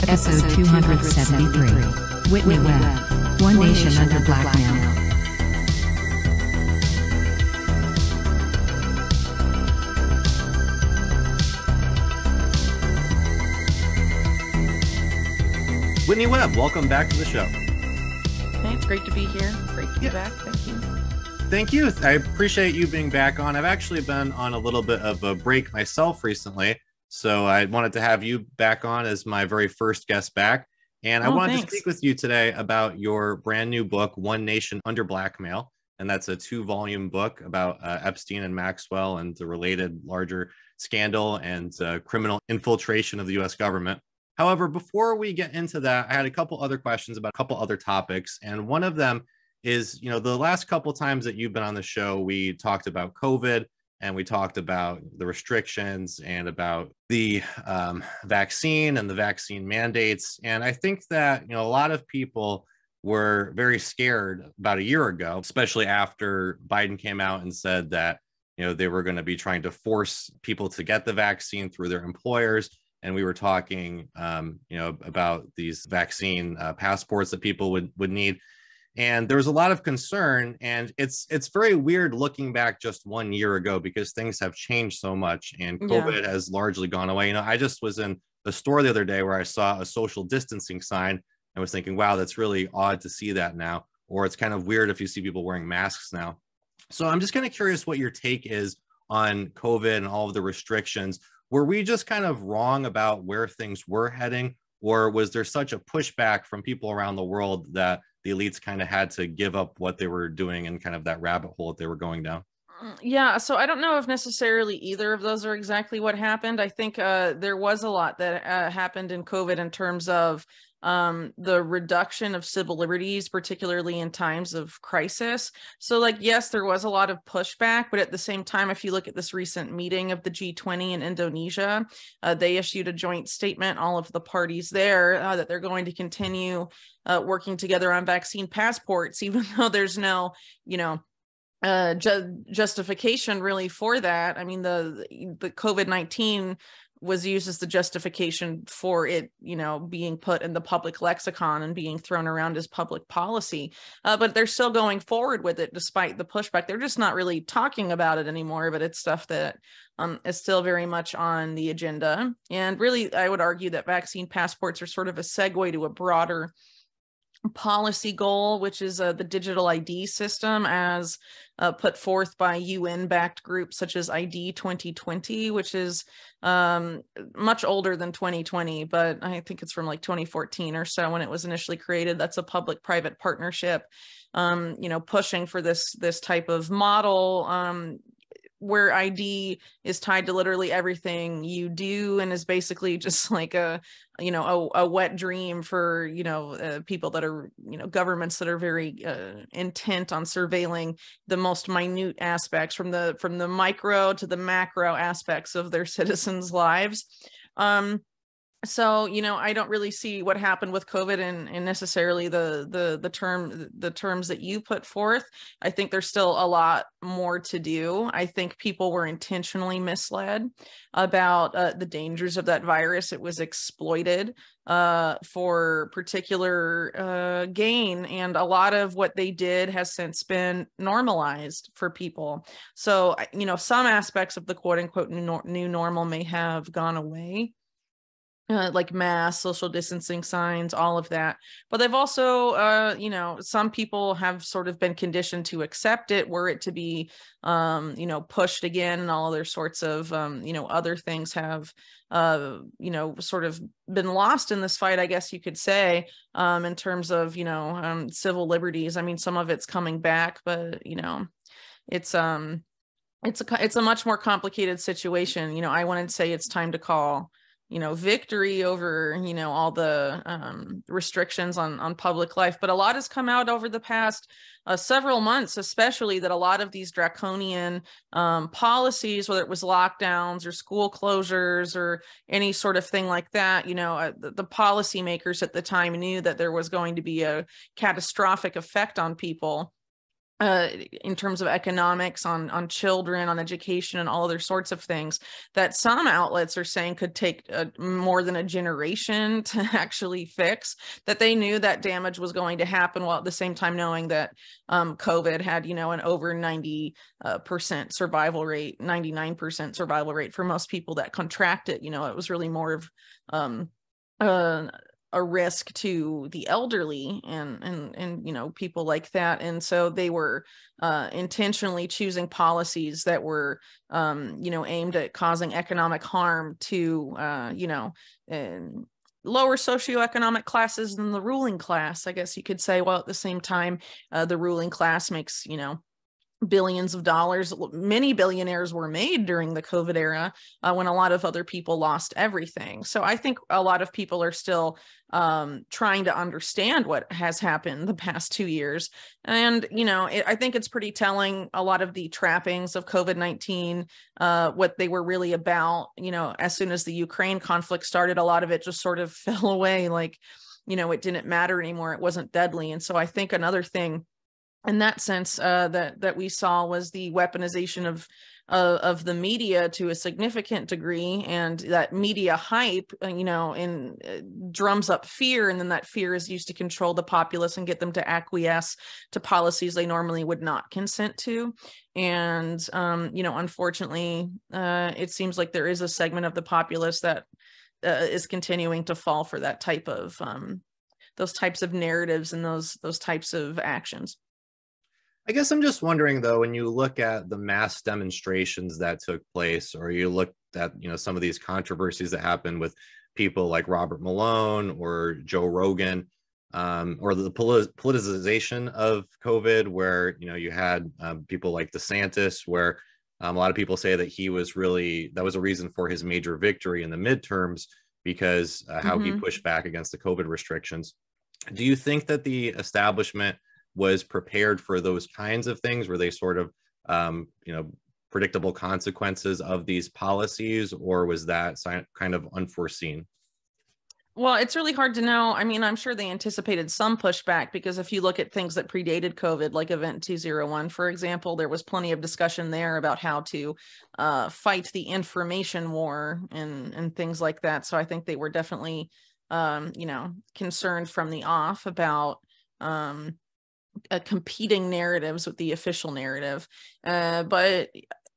Episode 273. Whitney Webb. One Nation Under Blackmail. Whitney Webb, welcome back to the show. Hey, it's great to be here. Great to be back. Thank you. Thank you. I appreciate you being back on. I've actually been on a little bit of a break myself recently, so I wanted to have you back on as my very first guest back. And I wanted to speak with you today about your brand new book, One Nation Under Blackmail. And that's a 2-volume book about Epstein and Maxwell and the related larger scandal and criminal infiltration of the U.S. government. However, before we get into that, I had a couple other questions about a couple other topics. And one of them is, the last couple times that you've been on the show, we talked about COVID and we talked about the restrictions and about the vaccine and the vaccine mandates. And I think that, a lot of people were very scared about a year ago, especially after Biden came out and said that, they were going to be trying to force people to get the vaccine through their employers. And we were talking, about these vaccine passports that people would need. And there was a lot of concern. And it's very weird looking back just 1 year ago because things have changed so much and COVID has largely gone away. I just was in a store the other day where I saw a social distancing sign. I was thinking, wow, that's really odd to see that now. Or it's kind of weird if you see people wearing masks now. So I'm just kind of curious what your take is on COVID and all of the restrictions. Were we just kind of wrong about where things were heading, or was there such a pushback from people around the world that the elites kind of had to give up what they were doing and kind of that rabbit hole that they were going down? Yeah, so I don't know if necessarily either of those are exactly what happened. I think there was a lot that happened in COVID in terms of the reduction of civil liberties, particularly in times of crisis. So yes, there was a lot of pushback, but at the same time, if you look at this recent meeting of the G20 in Indonesia, they issued a joint statement, all of the parties there, that they're going to continue working together on vaccine passports, even though there's no, justification really for that. I mean, the COVID-19 was used as the justification for it, being put in the public lexicon and being thrown around as public policy. But they're still going forward with it despite the pushback. They're just not really talking about it anymore, but it's stuff that is still very much on the agenda. And really, I would argue that vaccine passports are sort of a segue to a broader policy goal, which is the digital ID system as put forth by UN-backed groups such as ID 2020, which is much older than 2020, but I think it's from 2014 or so when it was initially created. That's a public-private partnership, pushing for this type of model, where ID is tied to literally everything you do and is basically just like a wet dream for, people that are, governments that are very intent on surveilling the most minute aspects from the micro to the macro aspects of their citizens' lives. So, I don't really see what happened with COVID and necessarily the terms that you put forth. I think there's still a lot more to do. I think people were intentionally misled about the dangers of that virus. It was exploited for particular gain, and a lot of what they did has since been normalized for people. So, some aspects of the quote unquote new normal may have gone away. Like masks, social distancing signs, all of that. But they've also, some people have sort of been conditioned to accept it, were it to be, pushed again, and all other sorts of, other things have, sort of been lost in this fight, I guess you could say, in terms of, civil liberties. I mean, some of it's coming back, but, it's a much more complicated situation. I wouldn't say it's time to call victory over, all the restrictions on public life. But a lot has come out over the past several months, especially that a lot of these draconian policies, whether it was lockdowns or school closures or any sort of thing like that, the policymakers at the time knew that there was going to be a catastrophic effect on people. in terms of economics on children, on education, and all other sorts of things that some outlets are saying could take more than a generation to actually fix, that they knew that damage was going to happen, while at the same time knowing that COVID had, you know, an over 90% survival rate, 99% survival rate for most people that contract it. You know, it was really more of a risk to the elderly and you know, people like that. And so they were intentionally choosing policies that were you know, aimed at causing economic harm to you know, lower socioeconomic classes than the ruling class, I guess you could say, while at the same time the ruling class makes, you know, billions of dollars. Many billionaires were made during the COVID era when a lot of other people lost everything. So I think a lot of people are still trying to understand what has happened the past 2 years. And, you know, I think it's pretty telling, a lot of the trappings of COVID-19, what they were really about. You know, as soon as the Ukraine conflict started, a lot of it just sort of fell away. Like, you know, it didn't matter anymore. It wasn't deadly. And so I think another thing in that sense that we saw was the weaponization of the media to a significant degree, and that media hype, you know, drums up fear, and then that fear is used to control the populace and get them to acquiesce to policies they normally would not consent to. And you know, unfortunately, it seems like there is a segment of the populace that is continuing to fall for that type of those types of narratives and those types of actions. I guess I'm just wondering, though, when you look at the mass demonstrations that took place, or you look at, you know, some of these controversies that happened with people like Robert Malone or Joe Rogan, or the politicization of COVID, where, you know, you had people like DeSantis, where a lot of people say that that was a reason for his major victory in the midterms, because how he pushed back against the COVID restrictions. Do you think that the establishment was prepared for those kinds of things? Were they sort of, you know, predictable consequences of these policies, or was that kind of unforeseen? Well, it's really hard to know. I mean, I'm sure they anticipated some pushback, because if you look at things that predated COVID, like Event 201, for example, there was plenty of discussion there about how to fight the information war and things like that. So I think they were definitely, you know, concerned from the off about competing narratives with the official narrative. But,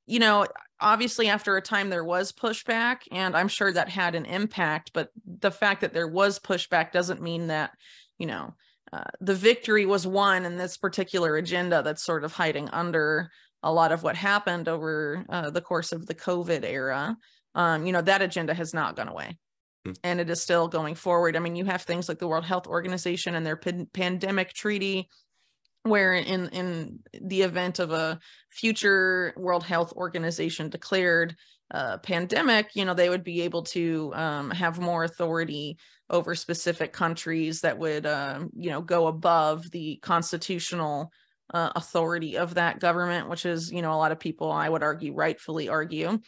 you know, obviously after a time there was pushback, and I'm sure that had an impact, but the fact that there was pushback doesn't mean that, you know, the victory was won in this particular agenda that's sort of hiding under a lot of what happened over the course of the COVID era. You know, that agenda has not gone away. And it is still going forward. I mean, you have things like the World Health Organization and their pandemic treaty, where in the event of a future World Health Organization declared pandemic, you know, they would be able to have more authority over specific countries that would, you know, go above the constitutional authority of that government, which is, you know, a lot of people, I would argue, rightfully argue,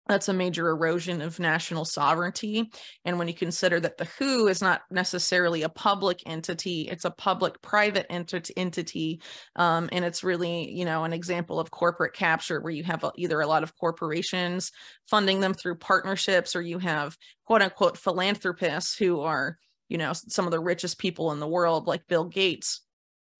that's a major erosion of national sovereignty. And when you consider that the WHO is not necessarily a public entity, it's a public-private entity, and it's really, you know, an example of corporate capture, where you have either a lot of corporations funding them through partnerships, or you have quote-unquote philanthropists who are, you know, some of the richest people in the world, like Bill Gates,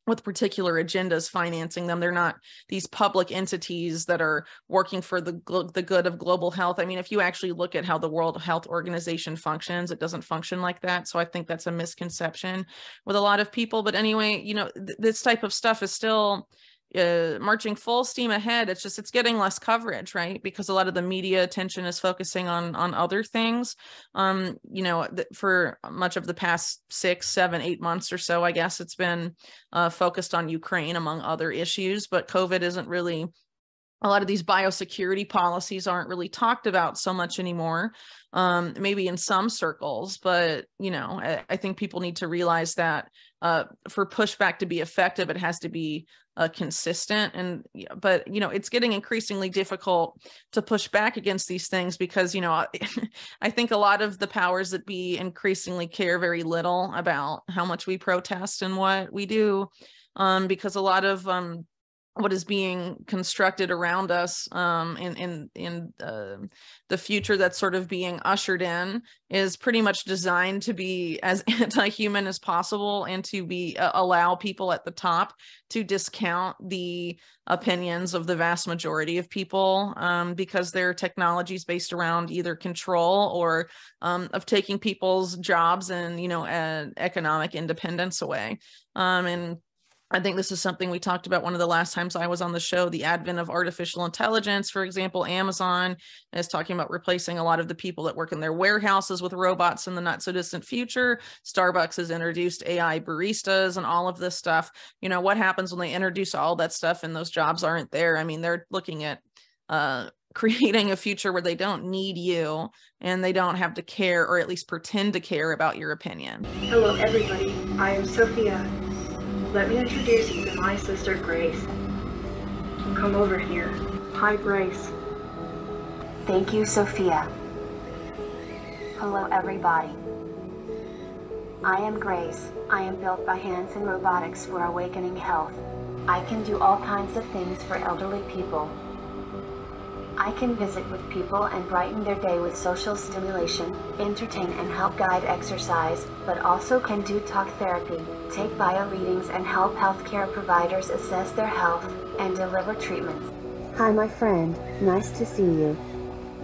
with particular agendas financing them. They're not these public entities that are working for the good of global health. I mean, if you actually look at how the World Health Organization functions, it doesn't function like that. So I think that's a misconception with a lot of people. But anyway, you know, this type of stuff is still marching full steam ahead. It's just, it's getting less coverage, right? Because a lot of the media attention is focusing on other things. You know, for much of the past 6, 7, 8 months or so, I guess it's been focused on Ukraine among other issues, but COVID isn't really, a lot of these biosecurity policies aren't really talked about so much anymore, maybe in some circles. But, you know, I think people need to realize that for pushback to be effective, it has to be consistent. But, you know, it's getting increasingly difficult to push back against these things because, you know, I think a lot of the powers that be increasingly care very little about how much we protest and what we do, because a lot of what is being constructed around us, in the future that's sort of being ushered in, is pretty much designed to be as anti-human as possible, and to be allow people at the top to discount the opinions of the vast majority of people, because their technology is based around either control or of taking people's jobs and, you know, economic independence away. And I think this is something we talked about one of the last times I was on the show, the advent of artificial intelligence. For example, Amazon is talking about replacing a lot of the people that work in their warehouses with robots in the not so distant future. Starbucks has introduced AI baristas and all of this stuff. You know, what happens when they introduce all that stuff and those jobs aren't there? I mean, they're looking at creating a future where they don't need you and they don't have to care, or at least pretend to care, about your opinion. Hello everybody, I am Sophia. Let me introduce you to my sister Grace. Come over here. Hi Grace. Thank you, Sophia. Hello everybody. I am Grace. I am built by hands and robotics for awakening health. I can do all kinds of things for elderly people. I can visit with people and brighten their day with social stimulation, entertain and help guide exercise, but also can do talk therapy, take bio readings and help healthcare providers assess their health, and deliver treatments. Hi my friend, nice to see you.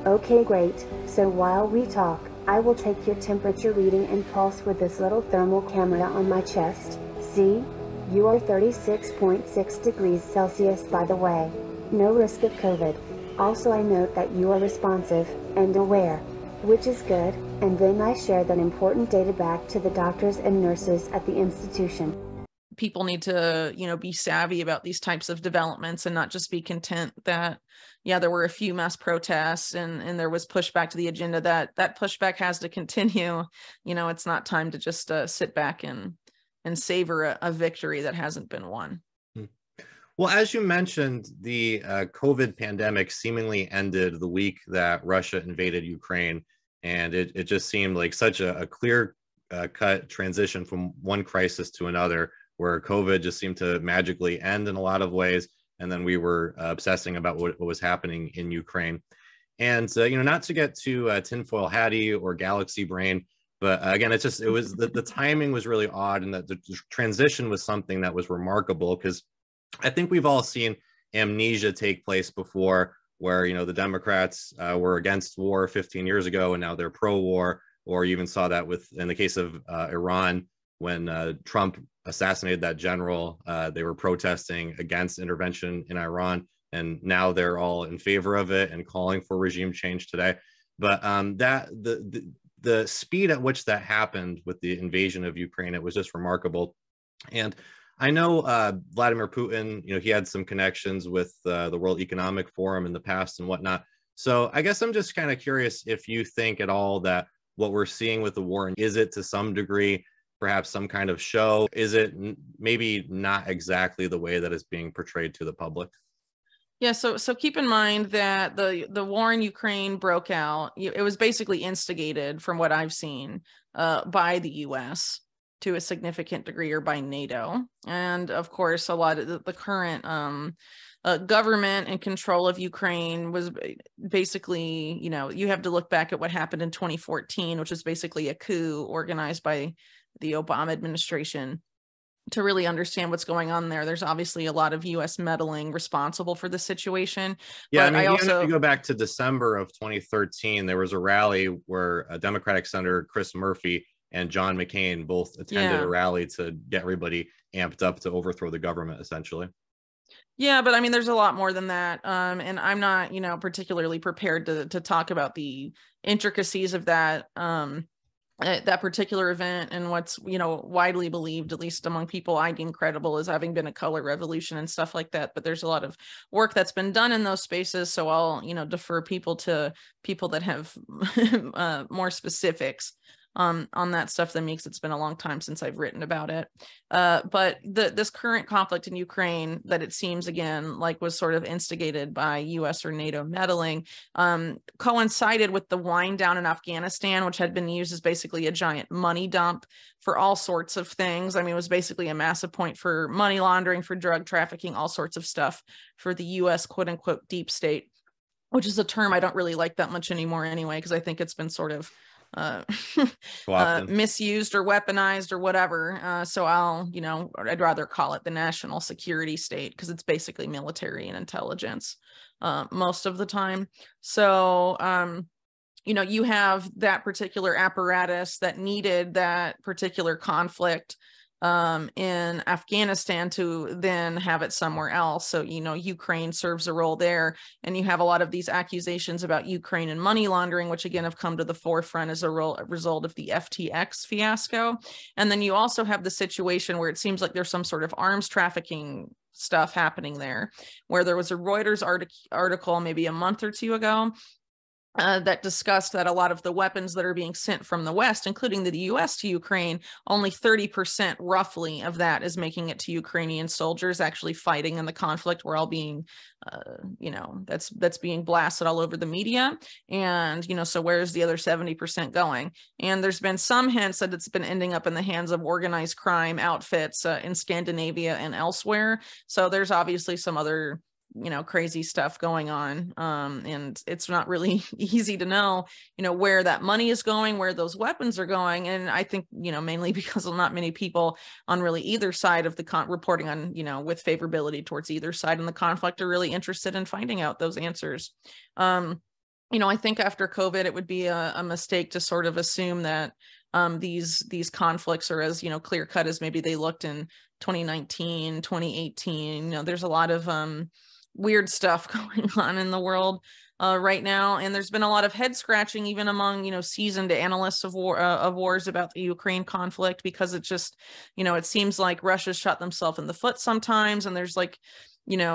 Okay, great, so while we talk, I will take your temperature reading and pulse with this little thermal camera on my chest. See? You are 36.6 degrees Celsius by the way. No risk of COVID. Also I note that you are responsive and aware, which is good, and then I share that important data back to the doctors and nurses at the institution. People need to, you know, be savvy about these types of developments and not just be content that, yeah, there were a few mass protests and there was pushback to the agenda. That pushback has to continue. You know, it's not time to just sit back and savor a victory that hasn't been won. Well, as you mentioned, the COVID pandemic seemingly ended the week that Russia invaded Ukraine, and it just seemed like such a clear cut transition from one crisis to another, where COVID just seemed to magically end in a lot of ways, and then we were obsessing about what was happening in Ukraine. And you know, not to get too tinfoil hatty or galaxy brain, but again, it was the timing was really odd, and that the transition was something that was remarkable, because I think we've all seen amnesia take place before, where, you know, the Democrats were against war 15 years ago and now they're pro-war, or you even saw that in the case of Iran, when Trump assassinated that general, they were protesting against intervention in Iran, and now they're all in favor of it and calling for regime change today. But the speed at which that happened with the invasion of Ukraine, it was just remarkable. And I know Vladimir Putin, you know, he had some connections with the World Economic Forum in the past and whatnot. So I guess I'm just kind of curious if you think at all that what we're seeing with the war, is it to some degree perhaps some kind of show? Is it maybe not exactly the way that is being portrayed to the public? Yeah, so keep in mind that the war in Ukraine broke out. It was basically instigated, from what I've seen, by the U.S. to a significant degree, or by NATO. And of course, a lot of the current government and control of Ukraine was basically, you know, you have to look back at what happened in 2014, which is basically a coup organized by the Obama administration, to really understand what's going on there. There's obviously a lot of U.S. meddling responsible for the situation. Yeah, but I mean, even if you go back to December of 2013, there was a rally where a Democratic Senator, Chris Murphy, and John McCain both attended a rally to get everybody amped up to overthrow the government, essentially. Yeah, but I mean, there's a lot more than that. And I'm not, you know, particularly prepared to talk about the intricacies of that that particular event, and what's, you know, widely believed, at least among people I deem credible, as having been a color revolution and stuff like that. But there's a lot of work that's been done in those spaces, so I'll, you know, defer people to people that have more specifics. on that stuff than me, because it's been a long time since I've written about it. But this current conflict in Ukraine, that it seems again like was sort of instigated by US or NATO meddling, coincided with the wind down in Afghanistan, which had been used as basically a giant money dump for all sorts of things. I mean, it was basically a massive point for money laundering, for drug trafficking, all sorts of stuff for the US quote unquote deep state, which is a term I don't really like that much anymore anyway, because I think it's been sort of misused or weaponized or whatever. So I'd rather call it the national security state, because it's basically military and intelligence most of the time. So, you have that particular apparatus that needed that particular conflict in Afghanistan to then have it somewhere else. So, Ukraine serves a role there. And you have a lot of these accusations about Ukraine and money laundering, which again have come to the forefront as a result of the FTX fiasco. And then you also have the situation where it seems like there's some sort of arms trafficking stuff happening there, where there was a Reuters article maybe a month or two ago that discussed that a lot of the weapons that are being sent from the West, including the US to Ukraine, only 30% roughly of that is making it to Ukrainian soldiers actually fighting in the conflict. We're all being, that's being blasted all over the media. And, so where's the other 70% going? And there's been some hints that it's been ending up in the hands of organized crime outfits in Scandinavia and elsewhere. So there's obviously some other crazy stuff going on. And it's not really easy to know, where that money is going, where those weapons are going. And I think, mainly because not many people on really either side of the reporting on, with favorability towards either side in the conflict are really interested in finding out those answers. I think after COVID, it would be a mistake to sort of assume that these conflicts are as, clear cut as maybe they looked in 2019, 2018. There's a lot of weird stuff going on in the world right now, and there's been a lot of head scratching even among seasoned analysts of wars about the Ukraine conflict, because it just it seems like Russia's shot themselves in the foot sometimes, and there's like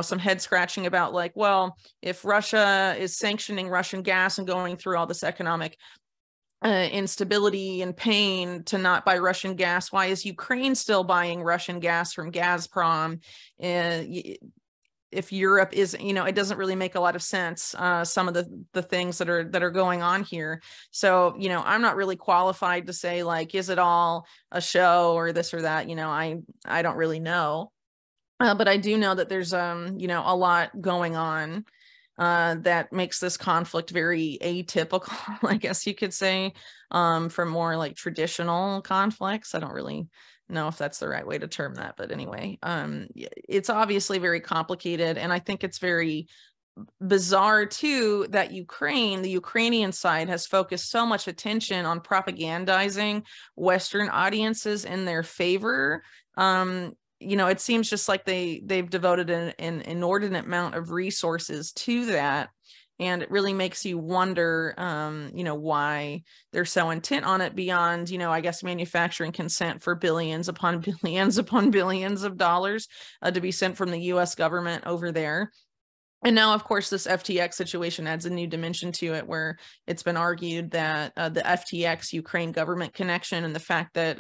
some head scratching about like, well, if Russia is sanctioning Russian gas and going through all this economic instability and pain to not buy Russian gas, why is Ukraine still buying Russian gas from Gazprom? If Europe is, it doesn't really make a lot of sense, some of the things that are going on here. So, I'm not really qualified to say like, is it all a show or this or that? I don't really know. But I do know that there's, a lot going on that makes this conflict very atypical, I guess you could say, from more like traditional conflicts. I don't really know if that's the right way to term that, but anyway, it's obviously very complicated, and I think it's very bizarre too that the Ukrainian side has focused so much attention on propagandizing Western audiences in their favor. It seems just like they've devoted an inordinate amount of resources to that. And it really makes you wonder, why they're so intent on it beyond, I guess, manufacturing consent for billions upon billions upon billions of dollars to be sent from the US government over there. And now, of course, this FTX situation adds a new dimension to it, where it's been argued that the FTX Ukraine government connection and the fact that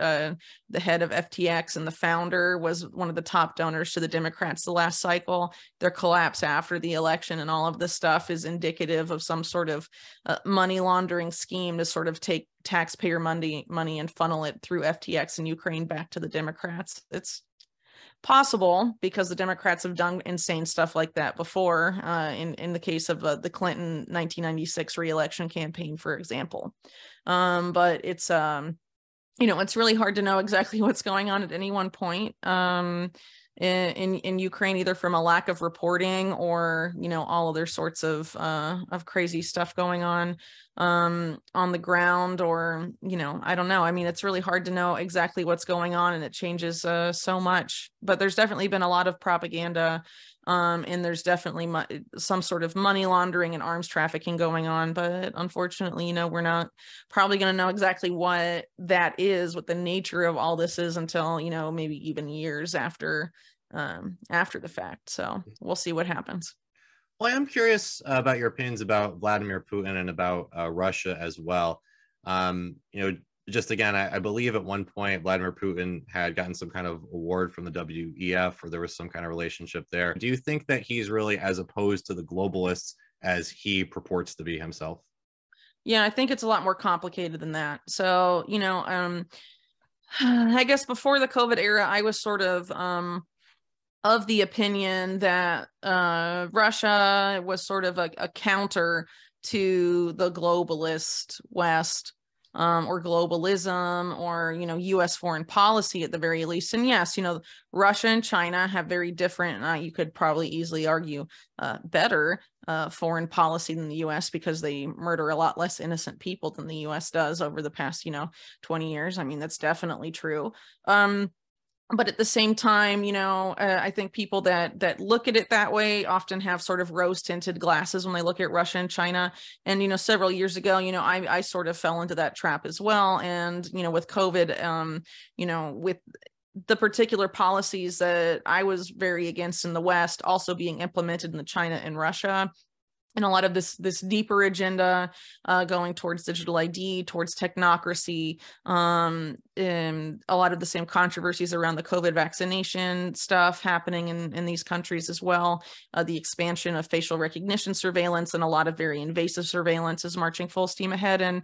the head of FTX and the founder was one of the top donors to the Democrats the last cycle, their collapse after the election and all of this stuff is indicative of some sort of money laundering scheme to sort of take taxpayer money and funnel it through FTX and Ukraine back to the Democrats. It's possible, because the Democrats have done insane stuff like that before, in the case of the Clinton 1996 re-election campaign, for example. But it's it's really hard to know exactly what's going on at any one point in Ukraine, either from a lack of reporting or all other sorts of crazy stuff going on the ground, or I don't know. I mean, it's really hard to know exactly what's going on, and it changes so much. But there's definitely been a lot of propaganda, and there's definitely some sort of money laundering and arms trafficking going on. But unfortunately, we're not probably going to know exactly what that is, what the nature of all this is, until maybe even years after the fact. So we'll see what happens. Well, I'm curious about your opinions about Vladimir Putin and about Russia as well. just again, I believe at one point Vladimir Putin had gotten some kind of award from the WEF, or there was some kind of relationship there. Do you think that he's really as opposed to the globalists as he purports to be himself? Yeah, I think it's a lot more complicated than that. So, I guess before the COVID era, I was sort of the opinion that Russia was sort of a counter to the globalist West, or globalism, or, US foreign policy at the very least. And yes, Russia and China have very different, you could probably easily argue better foreign policy than the US, because they murder a lot less innocent people than the US does over the past, 20 years. I mean, that's definitely true. But at the same time, I think people that look at it that way often have sort of rose-tinted glasses when they look at Russia and China. And, several years ago, I sort of fell into that trap as well. And, with COVID, with the particular policies that I was very against in the West also being implemented in China and Russia, and a lot of this deeper agenda going towards digital ID, towards technocracy, and a lot of the same controversies around the COVID vaccination stuff happening in these countries as well. The expansion of facial recognition surveillance and a lot of very invasive surveillance is marching full steam ahead. And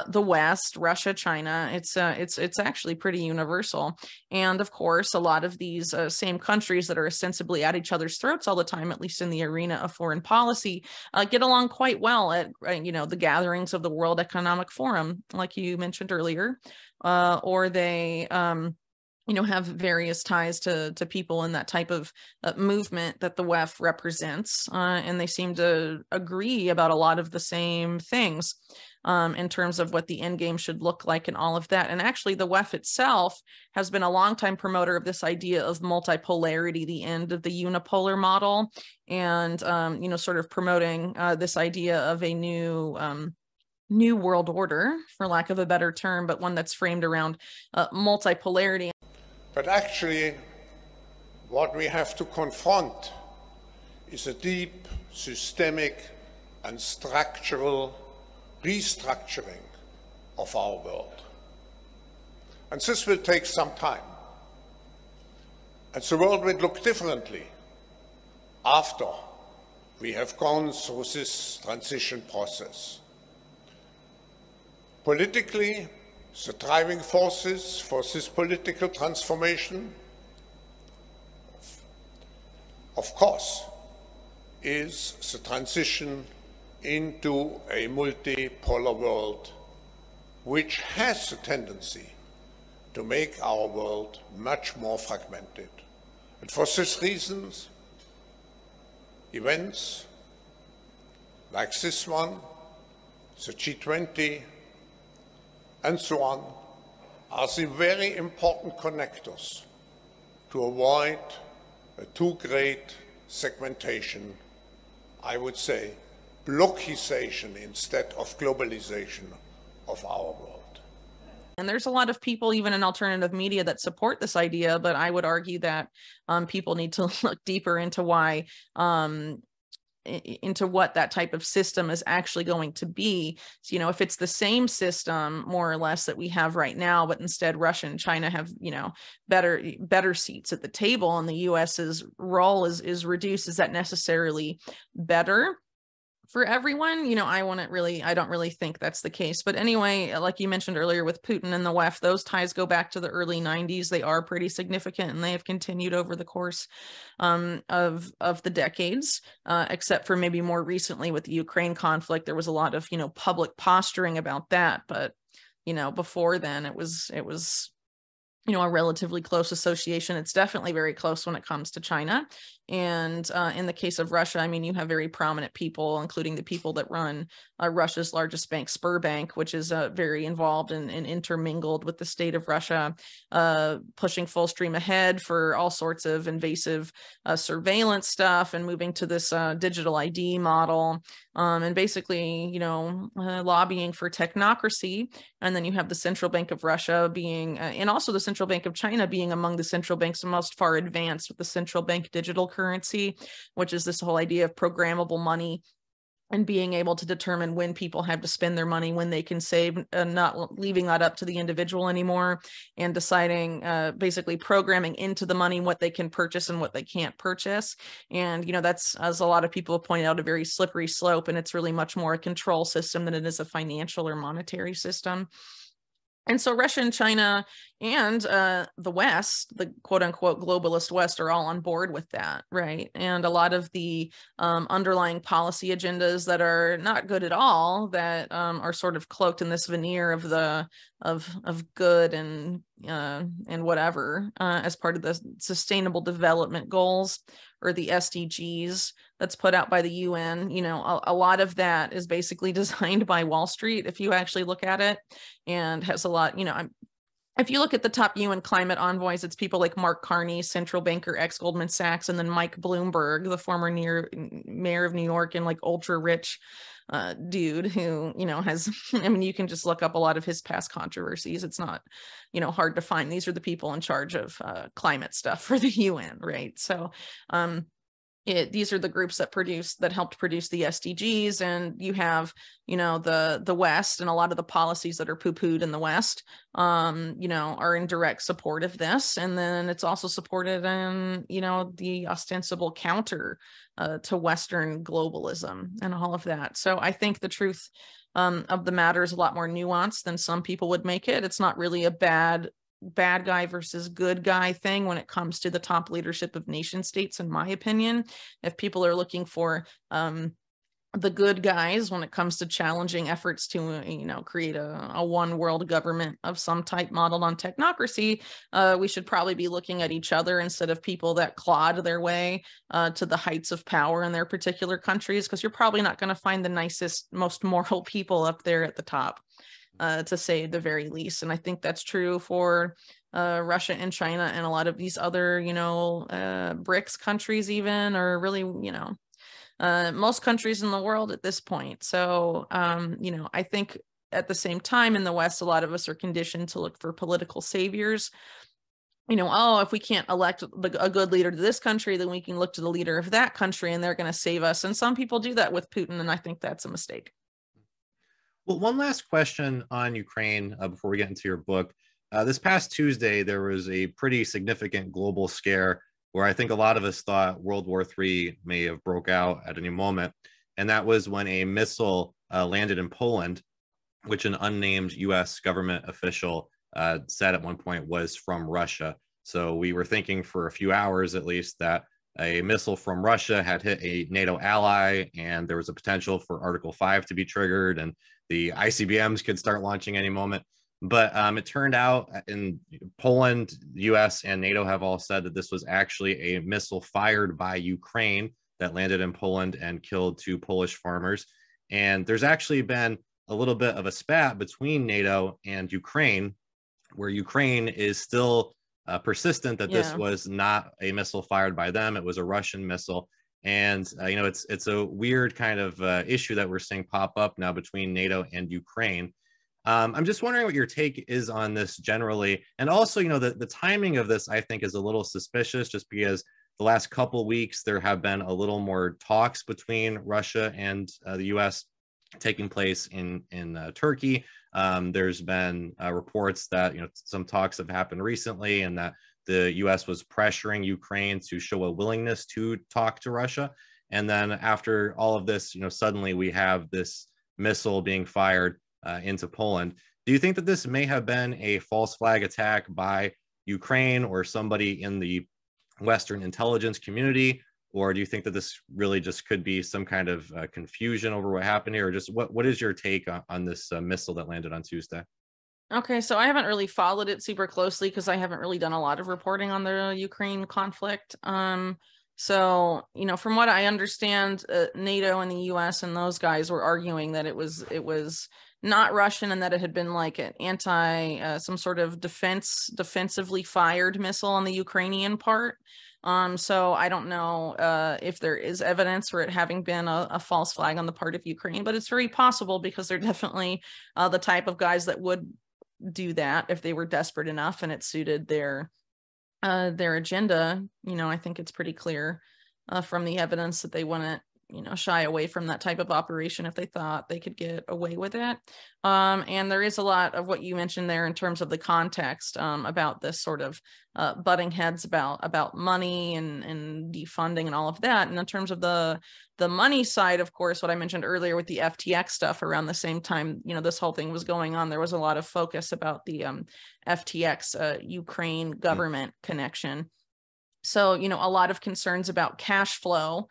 the West, Russia, China, it's actually pretty universal. And of course, a lot of these same countries that are ostensibly at each other's throats all the time, at least in the arena of foreign policy, get along quite well at the gatherings of the World Economic Forum, like you mentioned earlier, or they have various ties to people in that type of movement that the WEF represents, and they seem to agree about a lot of the same things in terms of what the end game should look like and all of that. And actually, the WEF itself has been a longtime promoter of this idea of multipolarity, the end of the unipolar model, and sort of promoting this idea of a new world order, for lack of a better term, but one that's framed around multipolarity. But actually, what we have to confront is a deep, systemic, and structural restructuring of our world. And this will take some time. And the world will look differently after we have gone through this transition process. Politically, the driving forces for this political transformation, of course, is the transition into a multipolar world, which has a tendency to make our world much more fragmented. And for these reasons, events like this one, the G20, and so on, are the very important connectors to avoid a too great segmentation, I would say, blocization instead of globalization of our world. And there's a lot of people, even in alternative media, that support this idea, but I would argue that people need to look deeper into why, into what that type of system is actually going to be. So, if it's the same system, more or less, that we have right now, but instead Russia and China have, better seats at the table, and the US's role is reduced, is that necessarily better for everyone? I don't really think that's the case. But anyway, like you mentioned earlier with Putin and the WEF, those ties go back to the early 90s. They are pretty significant, and they have continued over the course of the decades, except for maybe more recently with the Ukraine conflict. There was a lot of, public posturing about that. But, before then it was a relatively close association. It's definitely very close when it comes to China. And in the case of Russia, you have very prominent people, including the people that run Russia's largest bank, Sberbank, which is very involved and intermingled with the state of Russia, pushing full stream ahead for all sorts of invasive surveillance stuff and moving to this digital ID model, and basically, lobbying for technocracy. And then you have the Central Bank of Russia being, and also the Central Bank of China being among the central banks most far advanced with the central bank digital currency, which is this whole idea of programmable money and being able to determine when people have to spend their money, when they can save, not leaving that up to the individual anymore, and deciding, basically programming into the money what they can purchase and what they can't purchase. And, you know, that's, as a lot of people have pointed out, a very slippery slope, and it's really much more a control system than it is a financial or monetary system. And so Russia and China and the West, the quote unquote globalist West, are all on board with that, right? And a lot of the underlying policy agendas that are not good at all, that are sort of cloaked in this veneer of the of good and whatever, as part of the Sustainable Development Goals, or the SDGs, that's put out by the UN. You know, a lot of that is basically designed by Wall Street, if you actually look at it, and has a lot, you know, if you look at the top UN climate envoys, it's people like Mark Carney, central banker, ex-Goldman Sachs, and then Mike Bloomberg, the former mayor of New York and like ultra rich dude who, you know, has, I mean, you can just look up a lot of his past controversies. It's not, you know, hard to find. These are the people in charge of climate stuff for the UN, right? So these are the groups that helped produce the SDGs, and you have, you know, the West, and a lot of the policies that are poo-pooed in the West, you know, are in direct support of this. And then it's also supported in, you know, the ostensible counter to Western globalism and all of that. So I think the truth of the matter is a lot more nuanced than some people would make it. It's not really a bad guy versus good guy thing when it comes to the top leadership of nation states, in my opinion. If people are looking for the good guys when it comes to challenging efforts to, you know, create a one world government of some type modeled on technocracy, we should probably be looking at each other instead of people that clawed their way to the heights of power in their particular countries, because you're probably not going to find the nicest, most moral people up there at the top, to say the very least. And I think that's true for Russia and China and a lot of these other, you know, BRICS countries even, or really, you know, most countries in the world at this point. So, you know, I think at the same time in the West, a lot of us are conditioned to look for political saviors. You know, oh, if we can't elect a good leader to this country, then we can look to the leader of that country and they're going to save us. And some people do that with Putin, and I think that's a mistake. Well, one last question on Ukraine before we get into your book. This past Tuesday, there was a pretty significant global scare where I think a lot of us thought World War III may have broke out at any moment. And that was when a missile landed in Poland, which an unnamed US government official said at one point was from Russia. So we were thinking for a few hours at least that a missile from Russia had hit a NATO ally, and there was a potential for Article 5 to be triggered, and the ICBMs could start launching any moment. But it turned out in Poland, the US, and NATO have all said that this was actually a missile fired by Ukraine that landed in Poland and killed 2 Polish farmers. And there's actually been a little bit of a spat between NATO and Ukraine, where Ukraine is still persistent that this was not a missile fired by them. It was a Russian missile. And, you know, it's a weird kind of issue that we're seeing pop up now between NATO and Ukraine. I'm just wondering what your take is on this generally. And also, you know, the timing of this, I think, is a little suspicious, just because the last couple of weeks there have been a little more talks between Russia and the US taking place in Turkey. There's been reports that, you know, some talks have happened recently, and that the US was pressuring Ukraine to show a willingness to talk to Russia. And then after all of this, you know, suddenly we have this missile being fired into Poland. Do you think that this may have been a false flag attack by Ukraine or somebody in the Western intelligence community? Or do you think that this really just could be some kind of confusion over what happened here? Or just what is your take on this missile that landed on Tuesday? Okay, so I haven't really followed it super closely because I haven't really done a lot of reporting on the Ukraine conflict. So, you know, from what I understand, NATO and the US and those guys were arguing that it was not Russian, and that it had been like an some sort of defensively fired missile on the Ukrainian part. So I don't know if there is evidence for it having been a false flag on the part of Ukraine, but it's very possible, because they're definitely the type of guys that would do that if they were desperate enough and it suited their agenda. You know, I think it's pretty clear from the evidence that they wouldn't shy away from that type of operation if they thought they could get away with it. And there is a lot of what you mentioned there in terms of the context about this sort of butting heads about money and defunding and all of that. And in terms of the money side, of course, what I mentioned earlier with the FTX stuff, around the same time, this whole thing was going on, there was a lot of focus about the FTX Ukraine government connection. So, a lot of concerns about cash flow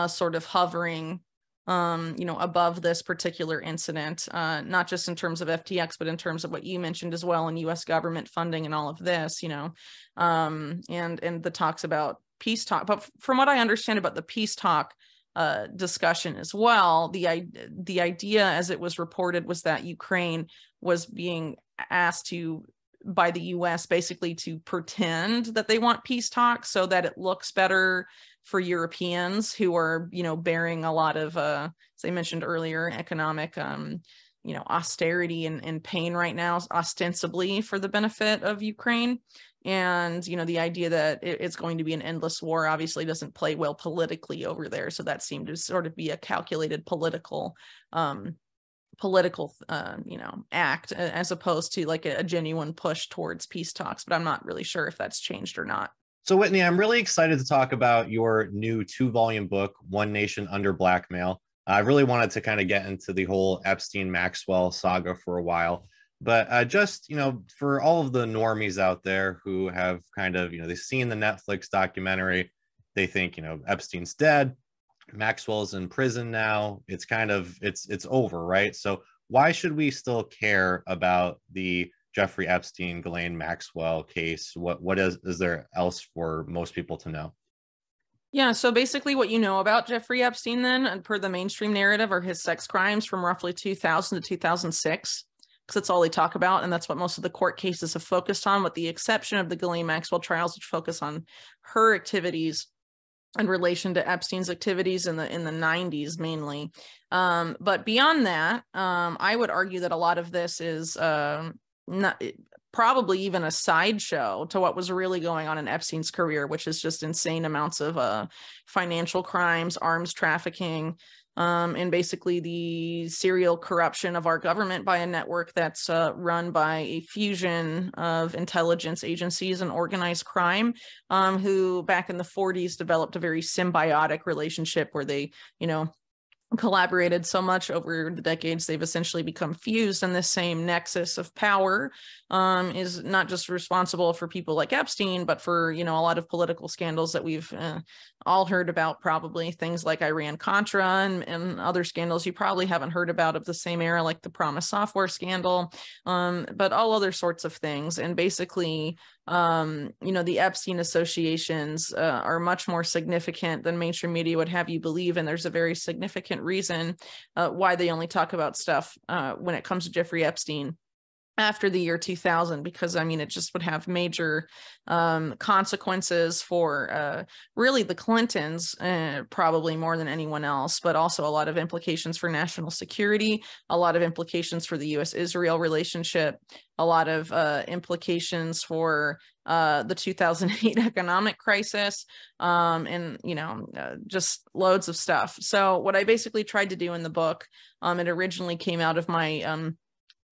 sort of hovering, above this particular incident, not just in terms of FTX, but in terms of what you mentioned as well, in U.S. government funding and all of this, and the talks about peace talk. But from what I understand about the peace talk discussion as well, the idea, as it was reported, was that Ukraine was being asked by the US basically to pretend that they want peace talks so that it looks better for Europeans who are, bearing a lot of, as I mentioned earlier, economic, austerity and pain right now, ostensibly for the benefit of Ukraine. And, the idea that it's going to be an endless war obviously doesn't play well politically over there. So that seemed to sort of be a calculated political act, as opposed to like a genuine push towards peace talks. But I'm not really sure if that's changed or not. So Whitney, I'm really excited to talk about your new 2-volume book, One Nation Under Blackmail. I really wanted to kind of get into the whole Epstein Maxwell saga for a while, but just, for all of the normies out there who have kind of, they've seen the Netflix documentary, they think, Epstein's dead, Maxwell's in prison now, it's kind of, it's over, right? So why should we still care about the Jeffrey Epstein, Ghislaine Maxwell case? What is there else for most people to know? Yeah, so basically what you know about Jeffrey Epstein then, and per the mainstream narrative, are his sex crimes from roughly 2000 to 2006, because that's all they talk about, and that's what most of the court cases have focused on, with the exception of the Ghislaine Maxwell trials, which focus on her activities in relation to Epstein's activities in the 90s mainly. But beyond that, I would argue that a lot of this is not probably even a sideshow to what was really going on in Epstein's career, which is just insane amounts of financial crimes, arms trafficking, and basically the serial corruption of our government by a network that's run by a fusion of intelligence agencies and organized crime, who back in the 40s developed a very symbiotic relationship where they, collaborated so much over the decades, they've essentially become fused, and this same nexus of power is not just responsible for people like Epstein, but for, a lot of political scandals that we've all heard about, probably things like Iran-Contra and other scandals you probably haven't heard about of the same era, like the Promise software scandal, but all other sorts of things. And basically, the Epstein associations are much more significant than mainstream media would have you believe. And there's a very significant reason why they only talk about stuff when it comes to Jeffrey Epstein after the year 2000, because it just would have major consequences for really the Clintons, probably more than anyone else, but also a lot of implications for national security, a lot of implications for the US-Israel relationship, a lot of implications for the 2008 economic crisis, and just loads of stuff. So what I basically tried to do in the book, it originally came out of my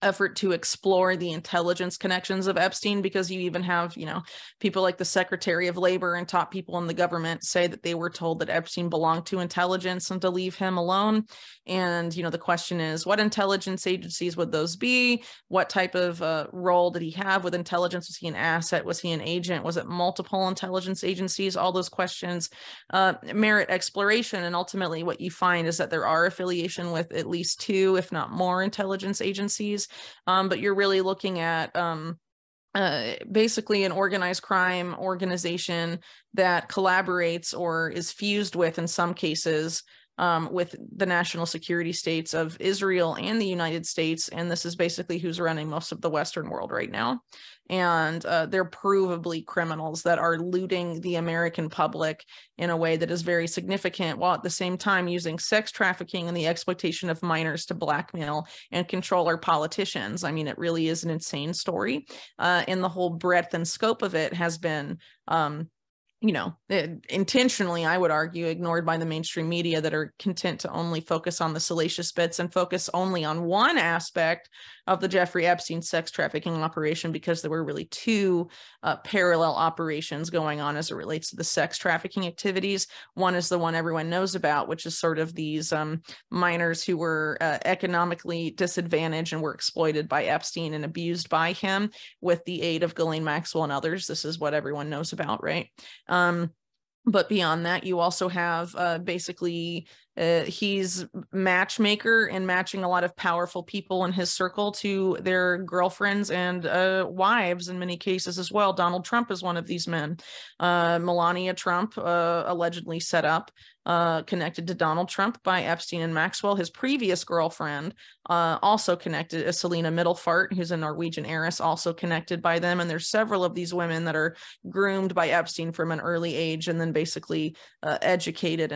effort to explore the intelligence connections of Epstein, because you even have, people like the Secretary of Labor and top people in the government say that they were told that Epstein belonged to intelligence and to leave him alone. And, the question is, what intelligence agencies would those be? What type of role did he have with intelligence? Was he an asset? Was he an agent? Was it multiple intelligence agencies? All those questions merit exploration. And ultimately what you find is that there are affiliation with at least 2, if not more, intelligence agencies. But you're really looking at basically an organized crime organization that collaborates or is fused with, in some cases, with the national security states of Israel and the United States. And this is basically who's running most of the Western world right now. And they're provably criminals that are looting the American public in a way that is very significant, while at the same time using sex trafficking and the exploitation of minors to blackmail and control our politicians. It really is an insane story. And the whole breadth and scope of it has been intentionally, I would argue, ignored by the mainstream media that are content to only focus on the salacious bits and focus only on one aspect of the Jeffrey Epstein sex trafficking operation, because there were really two parallel operations going on as it relates to the sex trafficking activities. One is the one everyone knows about, which is sort of these minors who were economically disadvantaged and were exploited by Epstein and abused by him with the aid of Ghislaine, Maxwell, and others. This is what everyone knows about, right? But beyond that, you also have he's matchmaker and matching a lot of powerful people in his circle to their girlfriends and wives in many cases as well. Donald Trump is one of these men. Melania Trump allegedly set up, connected to Donald Trump by Epstein and Maxwell. His previous girlfriend also connected is Selena Middelfart, who's a Norwegian heiress, also connected by them. And there's several of these women that are groomed by Epstein from an early age and then basically educated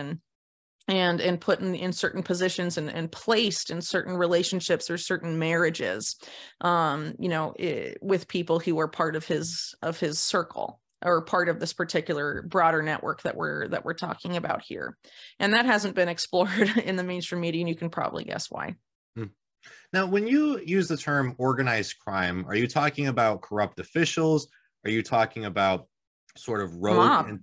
and put in certain positions and placed in certain relationships or certain marriages, with people who are part of his circle or part of this particular broader network that we're talking about here. And that hasn't been explored in the mainstream media, and you can probably guess why. Now, when you use the term organized crime, are you talking about corrupt officials? Are you talking about sort of rogue?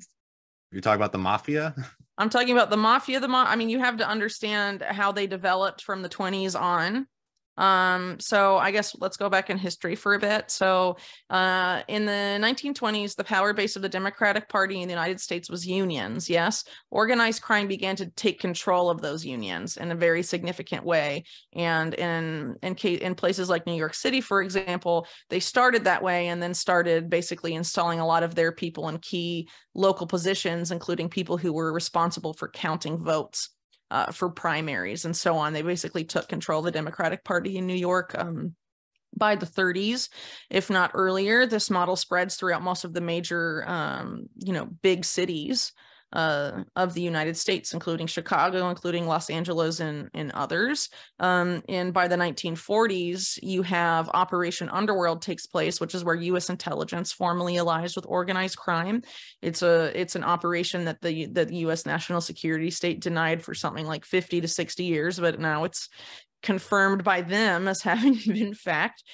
You're talking about the mafia? I'm talking about the mafia. I mean, you have to understand how they developed from the 20s on. So I guess let's go back in history for a bit. So in the 1920s, the power base of the Democratic Party in the United States was unions. Yes, organized crime began to take control of those unions in a very significant way. And in places like New York City, for example, they started that way and then started basically installing a lot of their people in key local positions, including people who were responsible for counting votes for primaries and so on. They basically took control of the Democratic Party in New York by the 30s, if not earlier. This model spreads throughout most of the major, big cities of the United States, including Chicago, including Los Angeles, and others. And by the 1940s, you have Operation Underworld takes place, which is where U.S. intelligence formally allies with organized crime. It's an operation that the U.S. national security state denied for something like 50 to 60 years, but now it's confirmed by them as having been fact.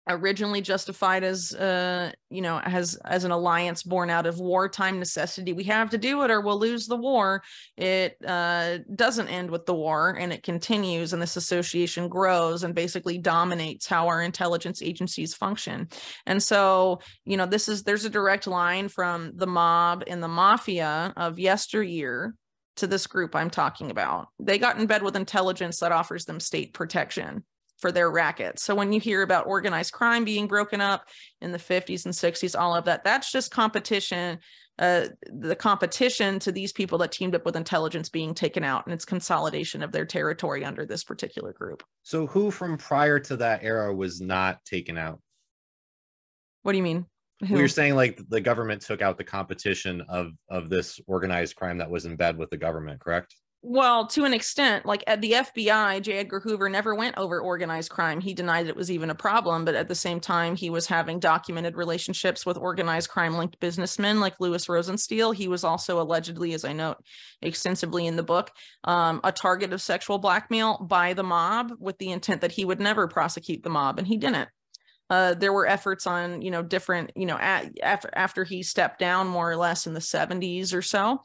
Originally justified as an alliance born out of wartime necessity. We have to do it or we'll lose the war. It doesn't end with the war, and it continues, and this association grows and basically dominates how our intelligence agencies function. And so, there's a direct line from the mob and the mafia of yesteryear to this group I'm talking about. They got in bed with intelligence that offers them state protection for their rackets. So when you hear about organized crime being broken up in the 50s and 60s, all of that, that's just competition, the competition to these people that teamed up with intelligence being taken out, and it's consolidation of their territory under this particular group. So who from prior to that era was not taken out? What do you mean? Well, you're saying like the government took out the competition of this organized crime that was in bed with the government, correct? Well, to an extent, like at the FBI, J. Edgar Hoover never went over organized crime. He denied it was even a problem, but at the same time, he was having documented relationships with organized crime-linked businessmen like Louis Rosenstein. He was also allegedly, as I note extensively in the book, a target of sexual blackmail by the mob with the intent that he would never prosecute the mob, and he didn't. There were efforts on, different, after he stepped down more or less in the 70s or so,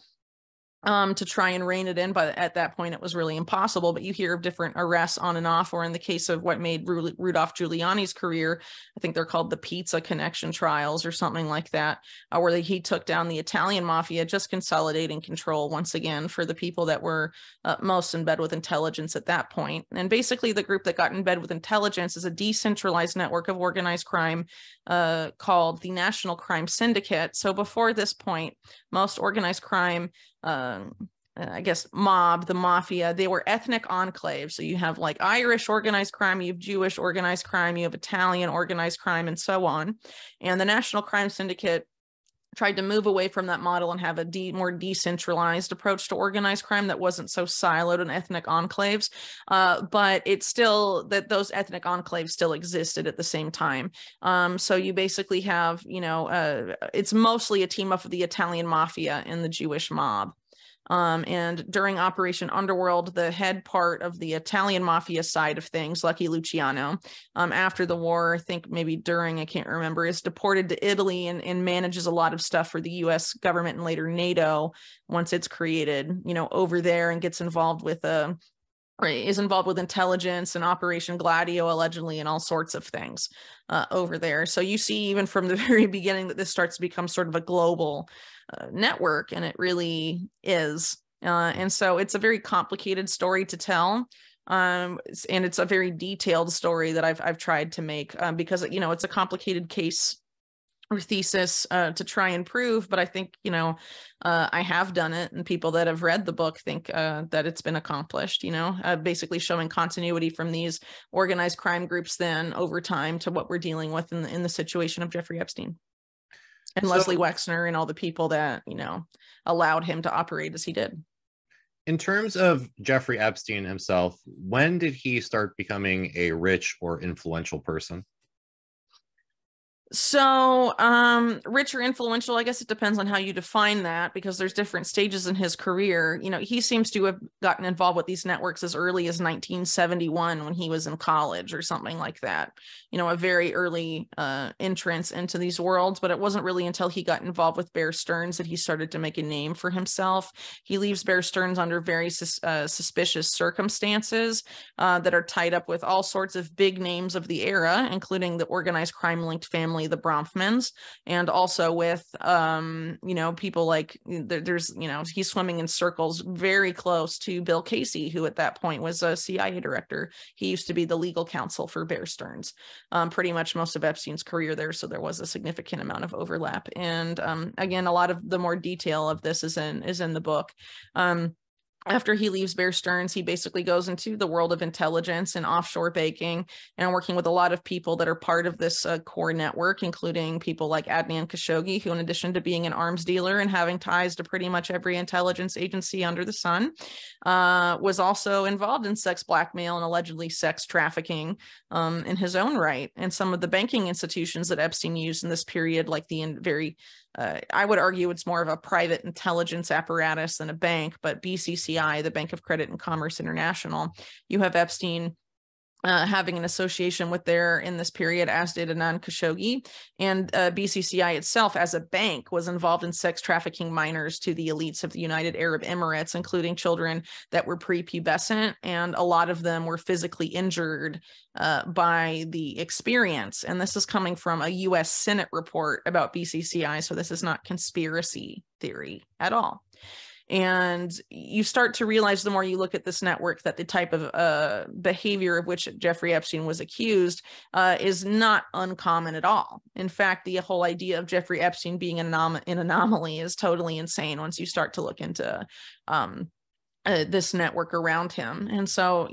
to try and rein it in, but at that point it was really impossible. But you hear of different arrests on and off, or in the case of what made Rudolph Giuliani's career, I think they're called the Pizza Connection trials or something like that, where he took down the Italian mafia, just consolidating control once again for the people that were most in bed with intelligence at that point. And basically the group that got in bed with intelligence is a decentralized network of organized crime called the National Crime Syndicate. So before this point, most organized crime, I guess mob, the mafia, they were ethnic enclaves. So you have like Irish organized crime, you have Jewish organized crime, you have Italian organized crime, and so on. And the National Crime Syndicate tried to move away from that model and have a more decentralized approach to organized crime that wasn't so siloed in ethnic enclaves. But it's still that those ethnic enclaves still existed at the same time. So you basically have, it's mostly a team up of the Italian mafia and the Jewish mob. And during Operation Underworld, the head part of the Italian mafia side of things, Lucky Luciano, after the war, I think maybe during, I can't remember, is deported to Italy and manages a lot of stuff for the US government and later NATO once it's created, over there, and gets involved with is involved with intelligence and Operation Gladio, allegedly, and all sorts of things over there. So you see even from the very beginning that this starts to become sort of a global network, and it really is. And so it's a very complicated story to tell. And it's a very detailed story that I've tried to make because, it's a complicated case or thesis to try and prove, but I think, I have done it, and people that have read the book think that it's been accomplished, basically showing continuity from these organized crime groups then over time to what we're dealing with in the situation of Jeffrey Epstein and Leslie Wexner and all the people that, allowed him to operate as he did. In terms of Jeffrey Epstein himself, when did he start becoming a rich or influential person? So rich or influential, I guess it depends on how you define that, because there's different stages in his career. He seems to have gotten involved with these networks as early as 1971 when he was in college or something like that. A very early entrance into these worlds, but it wasn't really until he got involved with Bear Stearns that he started to make a name for himself. He leaves Bear Stearns under very suspicious circumstances that are tied up with all sorts of big names of the era, including the organized crime linked family, the Bronfmans, and also with people like there's he's swimming in circles very close to Bill Casey, who at that point was a CIA director. He used to be the legal counsel for Bear Stearns pretty much most of Epstein's career there, so there was a significant amount of overlap. And again, a lot of the more detail of this is in the book. After he leaves Bear Stearns, he basically goes into the world of intelligence and offshore banking, and working with a lot of people that are part of this core network, including people like Adnan Khashoggi, who, in addition to being an arms dealer and having ties to pretty much every intelligence agency under the sun, was also involved in sex blackmail and allegedly sex trafficking in his own right. And some of the banking institutions that Epstein used in this period, like I would argue it's more of a private intelligence apparatus than a bank, but BCCI, the Bank of Credit and Commerce International, you have Epstein having an association with there in this period, as did Adnan Khashoggi. And BCCI itself as a bank was involved in sex trafficking minors to the elites of the United Arab Emirates, including children that were prepubescent, and a lot of them were physically injured by the experience. And this is coming from a US Senate report about BCCI, so this is not conspiracy theory at all. And you start to realize the more you look at this network that the type of behavior of which Jeffrey Epstein was accused is not uncommon at all. In fact, the whole idea of Jeffrey Epstein being an anomaly is totally insane once you start to look into this network around him. And so,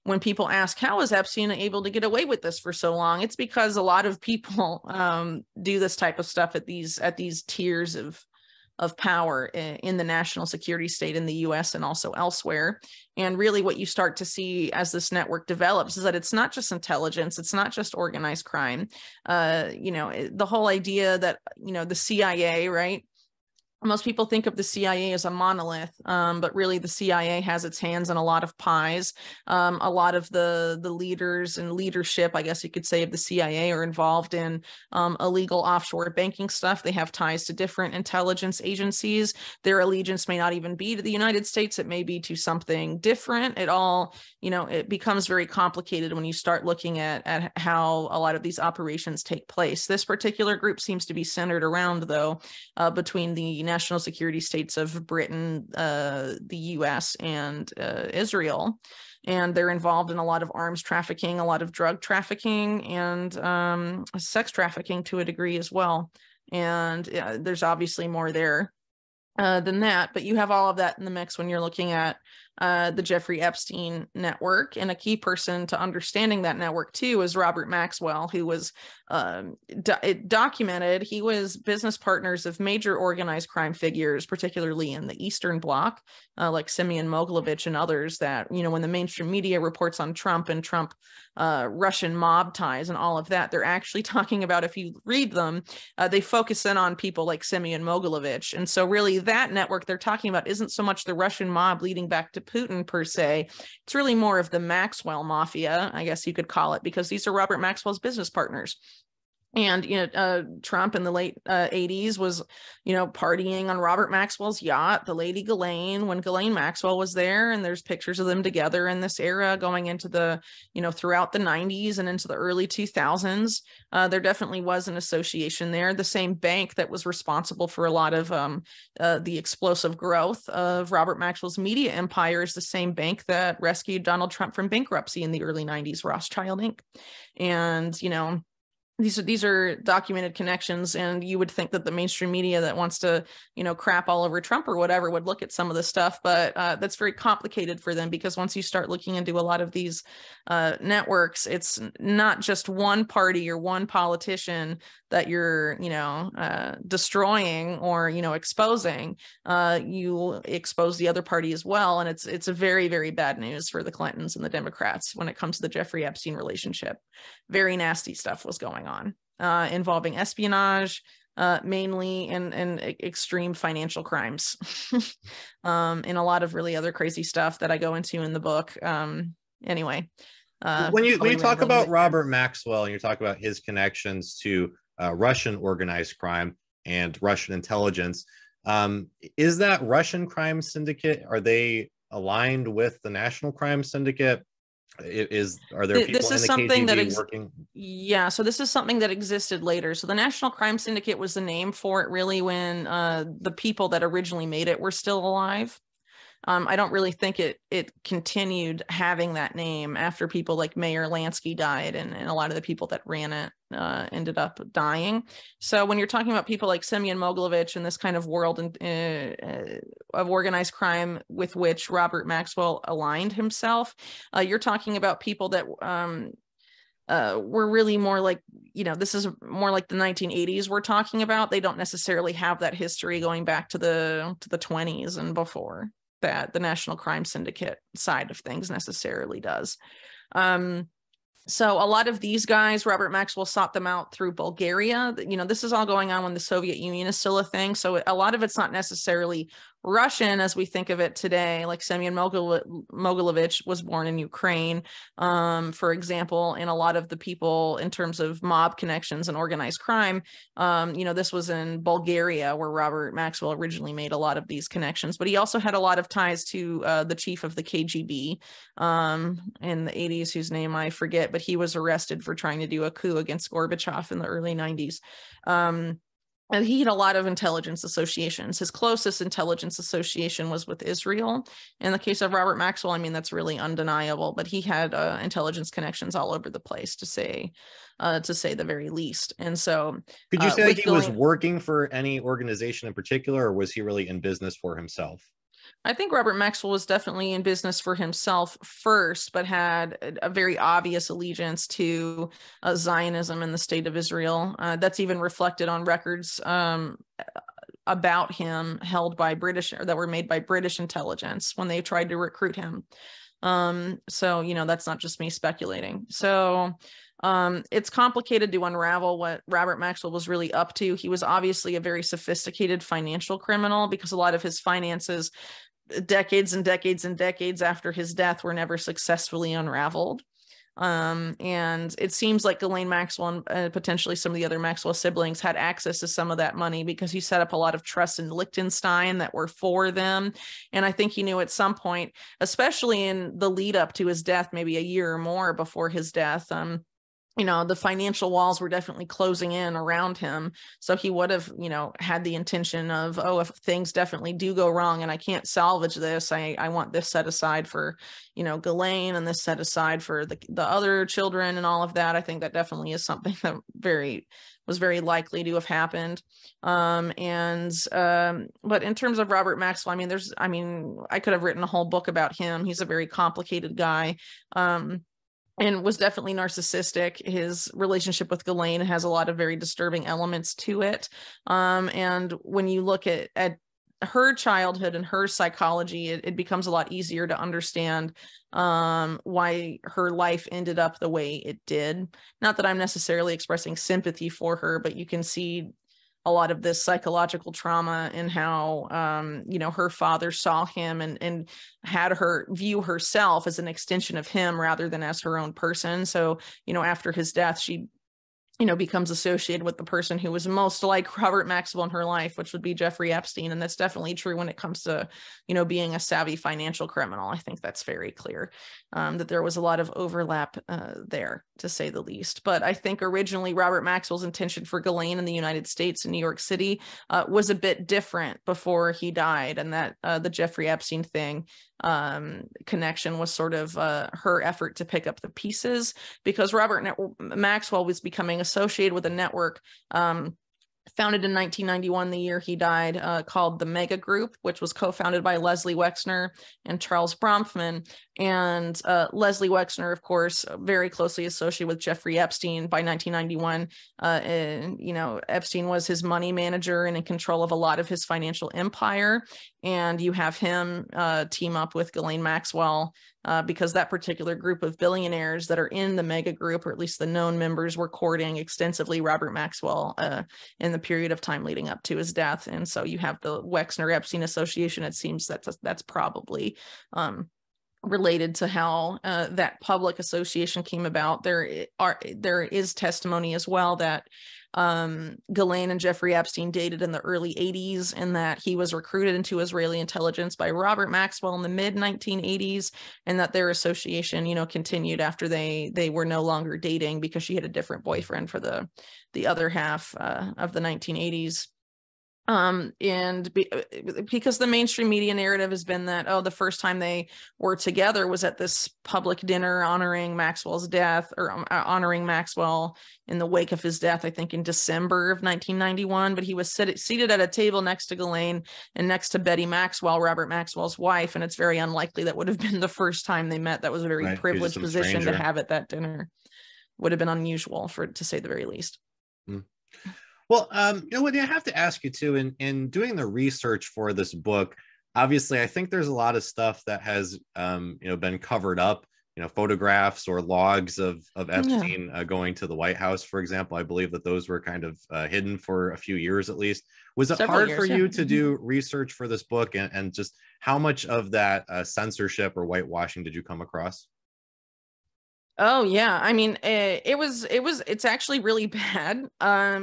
when people ask, how is Epstein able to get away with this for so long? It's because a lot of people do this type of stuff at these tiers of power in the national security state in the US and also elsewhere. And really what you start to see as this network develops is that it's not just intelligence, it's not just organized crime. The whole idea that, the CIA, right? Most people think of the CIA as a monolith, but really the CIA has its hands in a lot of pies. A lot of the leaders and leadership, I guess you could say, of the CIA are involved in illegal offshore banking stuff. They have ties to different intelligence agencies. Their allegiance may not even be to the United States. It may be to something different. It all, it becomes very complicated when you start looking at how a lot of these operations take place. This particular group seems to be centered around, though, between the national security states of Britain, the US, and Israel. And they're involved in a lot of arms trafficking, a lot of drug trafficking, and sex trafficking to a degree as well. And there's obviously more there than that, but you have all of that in the mix when you're looking at the Jeffrey Epstein network. And a key person to understanding that network too is Robert Maxwell, who was documented. He was business partners of major organized crime figures, particularly in the Eastern Bloc, like Semyon Mogilevich and others that, when the mainstream media reports on Trump and Trump Russian mob ties and all of that, they're actually talking about, if you read them, they focus in on people like Semyon Mogilevich. And so really that network they're talking about isn't so much the Russian mob leading back to Putin per se. It's really more of the Maxwell mafia, I guess you could call it, because these are Robert Maxwell's business partners. And, Trump in the late 80s was, partying on Robert Maxwell's yacht, the Lady Ghislaine, when Ghislaine Maxwell was there. And there's pictures of them together in this era going into the, throughout the 90s and into the early 2000s. There definitely was an association there. The same bank that was responsible for a lot of the explosive growth of Robert Maxwell's media empire is the same bank that rescued Donald Trump from bankruptcy in the early 90s, Rothschild Inc. And, these are documented connections, and you would think that the mainstream media that wants to, crap all over Trump or whatever would look at some of this stuff, but that's very complicated for them, because once you start looking into a lot of these networks, it's not just one party or one politician that you're, destroying or, exposing. You expose the other party as well, and it's a very, very bad news for the Clintons and the Democrats when it comes to the Jeffrey Epstein relationship. Very nasty stuff was going on, involving espionage, mainly, and extreme financial crimes, and a lot of really other crazy stuff that I go into in the book. Anyway, when you talk about Robert Maxwell and you talk about his connections to Russian organized crime and Russian intelligence, is that Russian crime syndicate? Are they aligned with the national crime syndicate? Are there people in the KGB working? Yeah, so this is something that existed later. So the National Crime Syndicate was the name for it really when the people that originally made it were still alive. I don't really think it continued having that name after people like Mayor Lansky died, and a lot of the people that ran it ended up dying. So when you're talking about people like Semyon Mogilevich and this kind of world of organized crime with which Robert Maxwell aligned himself, you're talking about people that were really more like, this is more like the 1980s we're talking about. They don't necessarily have that history going back to the 20s and before that the National Crime Syndicate side of things necessarily does. So a lot of these guys, Robert Maxwell sought them out through Bulgaria. This is all going on when the Soviet Union is still a thing. So a lot of it's not necessarily Russian as we think of it today. Like Semyon Mogilevich was born in Ukraine, for example, and a lot of the people in terms of mob connections and organized crime, this was in Bulgaria where Robert Maxwell originally made a lot of these connections, but he also had a lot of ties to the chief of the KGB in the 80s, whose name I forget, but he was arrested for trying to do a coup against Gorbachev in the early 90s. And he had a lot of intelligence associations. His closest intelligence association was with Israel. In the case of Robert Maxwell, I mean, that's really undeniable, but he had intelligence connections all over the place, to say the very least. And so could you say he was working for any organization in particular, or was he really in business for himself? I think Robert Maxwell was definitely in business for himself first, but had a very obvious allegiance to Zionism in the state of Israel. That's even reflected on records about him held by British, or that were made by British intelligence when they tried to recruit him. So, that's not just me speculating. So it's complicated to unravel what Robert Maxwell was really up to. He was obviously a very sophisticated financial criminal, because a lot of his finances, decades and decades and decades after his death, were never successfully unraveled. And it seems like Ghislaine Maxwell and potentially some of the other Maxwell siblings had access to some of that money, because he set up a lot of trusts in Liechtenstein that were for them. And I think he knew at some point, especially in the lead up to his death, maybe a year or more before his death, the financial walls were definitely closing in around him. So he would have, had the intention of, if things definitely do go wrong and I can't salvage this, I want this set aside for, Ghislaine, and this set aside for the other children and all of that. I think that definitely is something that very was very likely to have happened. But in terms of Robert Maxwell, I could have written a whole book about him. He's a very complicated guy. And was definitely narcissistic. His relationship with Ghislaine has a lot of very disturbing elements to it. And when you look at her childhood and her psychology, it becomes a lot easier to understand why her life ended up the way it did. Not that I'm necessarily expressing sympathy for her, but you can see a lot of this psychological trauma and how, her father saw him and had her view herself as an extension of him rather than as her own person. So, after his death, she becomes associated with the person who was most like Robert Maxwell in her life, which would be Jeffrey Epstein. And that's definitely true when it comes to, being a savvy financial criminal. I think that's very clear, that there was a lot of overlap there, to say the least. But I think originally Robert Maxwell's intention for Ghislaine in the United States in New York City was a bit different before he died. And that the Jeffrey Epstein thing connection was sort of her effort to pick up the pieces, because Robert Maxwell was becoming associated with a network founded in 1991, the year he died, called the Mega Group, which was co-founded by Leslie Wexner and Charles Bronfman. And Leslie Wexner, of course, very closely associated with Jeffrey Epstein. By 1991, Epstein was his money manager and in control of a lot of his financial empire. And you have him team up with Ghislaine Maxwell because that particular group of billionaires that are in the Mega Group, or at least the known members, were courting extensively Robert Maxwell in the period of time leading up to his death. And so you have the Wexner-Epstein association. It seems that's probably related to how that public association came about. There is testimony as well that Ghislaine and Jeffrey Epstein dated in the early 80s, and that he was recruited into Israeli intelligence by Robert Maxwell in the mid 1980s, and that their association, continued after they were no longer dating, because she had a different boyfriend for the other half of the 1980s. Because the mainstream media narrative has been that, the first time they were together was at this public dinner honoring Maxwell's death, or honoring Maxwell in the wake of his death, I think in December of 1991. But he was seated at a table next to Ghislaine and next to Betty Maxwell, Robert Maxwell's wife. And it's very unlikely that would have been the first time they met. That was a very privileged position to have at that dinner. Would have been unusual, to say the very least. Mm. Well, what I have to ask you too, in doing the research for this book, obviously, I think there's a lot of stuff that has, been covered up, photographs or logs of Epstein going to the White House, for example. I believe that those were kind of hidden for a few years, at least. Was it hard for you to do research for this book, and just how much of that censorship or whitewashing did you come across? Oh yeah. It's actually really bad.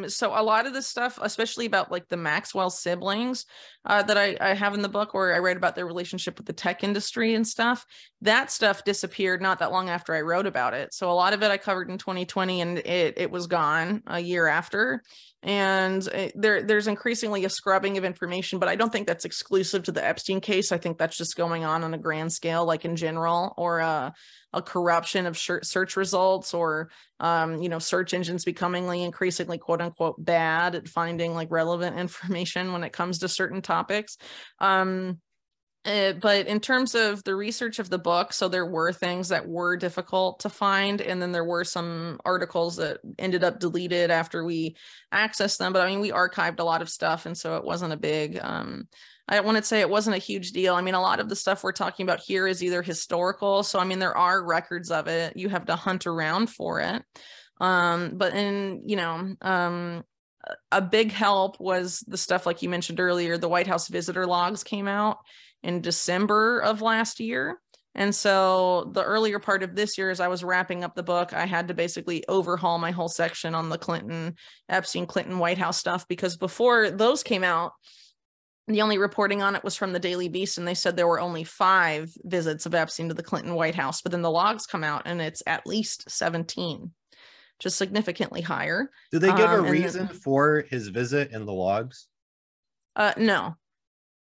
So a lot of the stuff, especially about like the Maxwell siblings, that I have in the book, where I write about their relationship with the tech industry and stuff, that stuff disappeared not that long after I wrote about it. So a lot of it I covered in 2020, and it was gone a year after. And there's increasingly a scrubbing of information, but I don't think that's exclusive to the Epstein case. I think that's just going on a grand scale, like in general, or a corruption of search results, or search engines becoming increasingly quote unquote bad at finding like relevant information when it comes to certain topics. But in terms of the research of the book, so there were things that were difficult to find, and then there were some articles that ended up deleted after we accessed them. But we archived a lot of stuff, and so it wasn't a big I want to say it wasn't a huge deal. A lot of the stuff we're talking about here is either historical, so there are records of it. You have to hunt around for it. But a big help was the stuff like you mentioned earlier. The White House visitor logs came out in December of last year. And so the earlier part of this year, as I was wrapping up the book, I had to basically overhaul my whole section on the Epstein, Clinton, White House stuff, because before those came out, the only reporting on it was from the Daily Beast, and they said there were only 5 visits of Epstein to the Clinton White House. But then the logs come out, and it's at least 17, just significantly higher. Did they give a reason for his visit in the logs? No.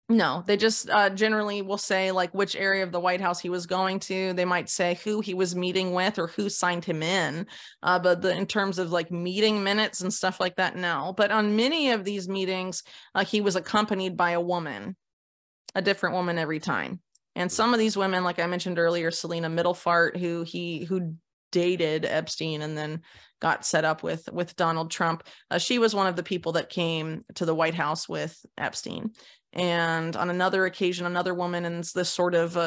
No, they just generally will say like which area of the White House he was going to. They might say who he was meeting with or who signed him in. But in terms of like meeting minutes and stuff like that, no. But on many of these meetings, he was accompanied by a woman, a different woman every time. And some of these women, like I mentioned earlier, Selena Middlefart, who dated Epstein and then got set up with Donald Trump. She was one of the people that came to the White House with Epstein. And on another occasion, another woman in this sort of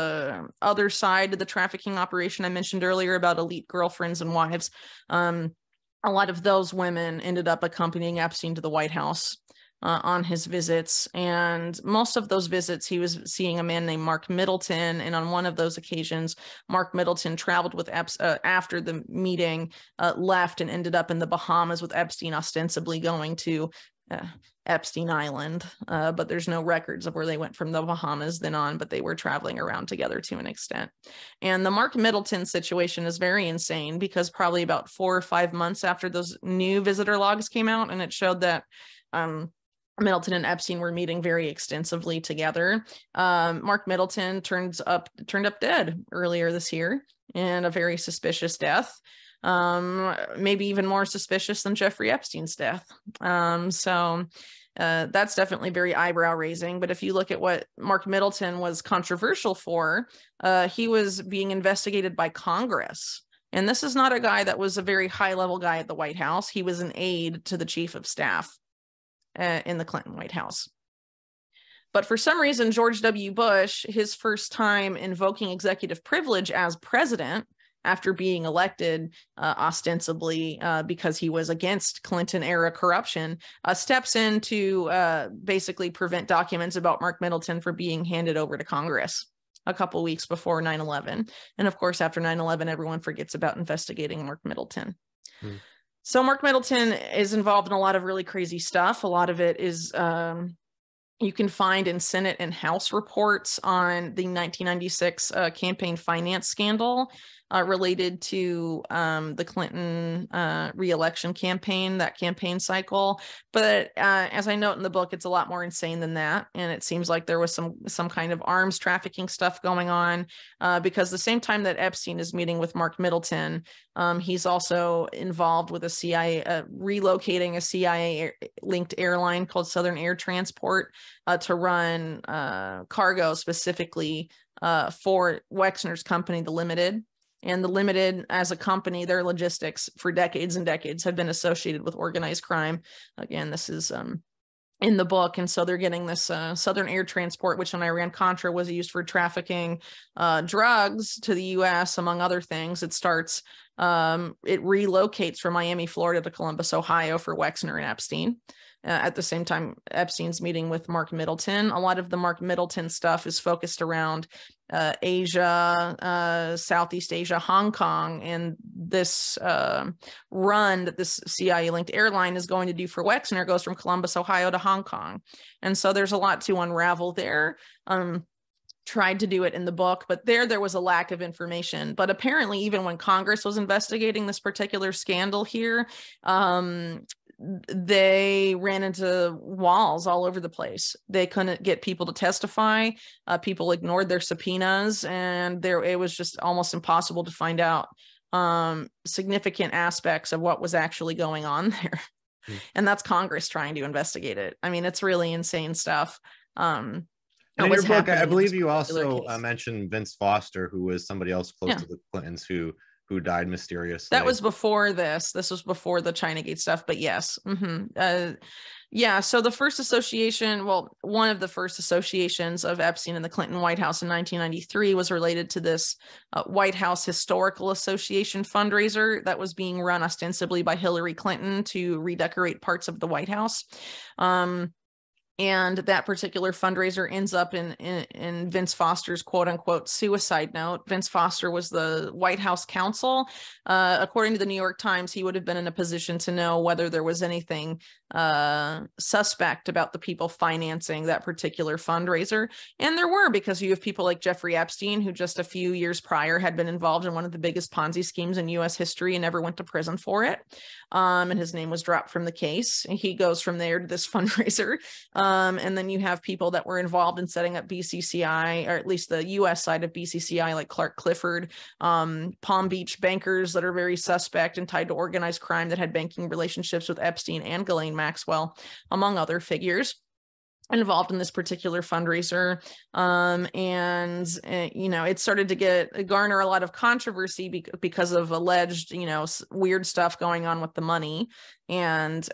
other side of the trafficking operation I mentioned earlier about elite girlfriends and wives, a lot of those women ended up accompanying Epstein to the White House on his visits. And most of those visits, he was seeing a man named Mark Middleton. And on one of those occasions, Mark Middleton traveled with after the meeting, left and ended up in the Bahamas with Epstein, ostensibly going to Epstein Island, but there's no records of where they went from the Bahamas then on, but they were traveling around together to an extent. And the Mark Middleton situation is very insane because probably about 4 or 5 months after those new visitor logs came out, and it showed that Middleton and Epstein were meeting very extensively together. Mark Middleton turned up dead earlier this year in a very suspicious death. Maybe even more suspicious than Jeffrey Epstein's death. So that's definitely very eyebrow raising. But if you look at what Mark Middleton was controversial for, he was being investigated by Congress. And this is not a guy that was a very high level guy at the White House. He was an aide to the chief of staff in the Clinton White House. But for some reason, George W. Bush, his first time invoking executive privilege as president, after being elected ostensibly because he was against Clinton-era corruption, steps in to basically prevent documents about Mark Middleton from being handed over to Congress a couple weeks before 9/11. And of course, after 9/11, everyone forgets about investigating Mark Middleton. So Mark Middleton is involved in a lot of really crazy stuff. A lot of it is you can find in Senate and House reports on the 1996 campaign finance scandal related to the Clinton re-election campaign, that campaign cycle. But as I note in the book, it's a lot more insane than that. And it seems like there was some kind of arms trafficking stuff going on because the same time that Epstein is meeting with Mark Middleton, he's also involved with a CIA, relocating a CIA-linked airline called Southern Air Transport to run cargo specifically for Wexner's company, The Limited. And The Limited, as a company, their logistics for decades and decades have been associated with organized crime. Again, this is in the book. And so they're getting this Southern Air Transport, which in Iran-Contra was used for trafficking drugs to the U.S., among other things. It relocates from Miami, Florida to Columbus, Ohio for Wexner and Epstein. At the same time, Epstein's meeting with Mark Middleton. A lot of the Mark Middleton stuff is focused around Asia, Southeast Asia, Hong Kong, and this run that this CIA-linked airline is going to do for Wexner goes from Columbus, Ohio to Hong Kong. And so there's a lot to unravel there. Tried to do it in the book, but there was a lack of information. But apparently, even when Congress was investigating this particular scandal here, they ran into walls all over the place. They couldn't get people to testify. People ignored their subpoenas, and it was just almost impossible to find out significant aspects of what was actually going on there. And that's Congress trying to investigate it. I mean, it's really insane stuff. In your book, I believe you also mentioned Vince Foster, who was somebody else close to the Clintons who died mysteriously. That was before this. This was before the Chinagate stuff, but yes. So the first association, one of the first associations of Epstein and the Clinton White House in 1993 was related to this White House Historical Association fundraiser that was being run ostensibly by Hillary Clinton to redecorate parts of the White House. And that particular fundraiser ends up in Vince Foster's quote unquote suicide note. Vince Foster was the White House counsel. According to the New York Times, he would have been in a position to know whether there was anything suspect about the people financing that particular fundraiser. And there were, because you have people like Jeffrey Epstein, who just a few years prior had been involved in one of the biggest Ponzi schemes in U.S. history and never went to prison for it. And his name was dropped from the case. And he goes from there to this fundraiser. And then you have people that were involved in setting up BCCI, or at least the US side of BCCI, like Clark Clifford, Palm Beach bankers that are very suspect and tied to organized crime that had banking relationships with Epstein and Ghislaine Maxwell, among other figures involved in this particular fundraiser. It started to garner a lot of controversy because of alleged, weird stuff going on with the money. And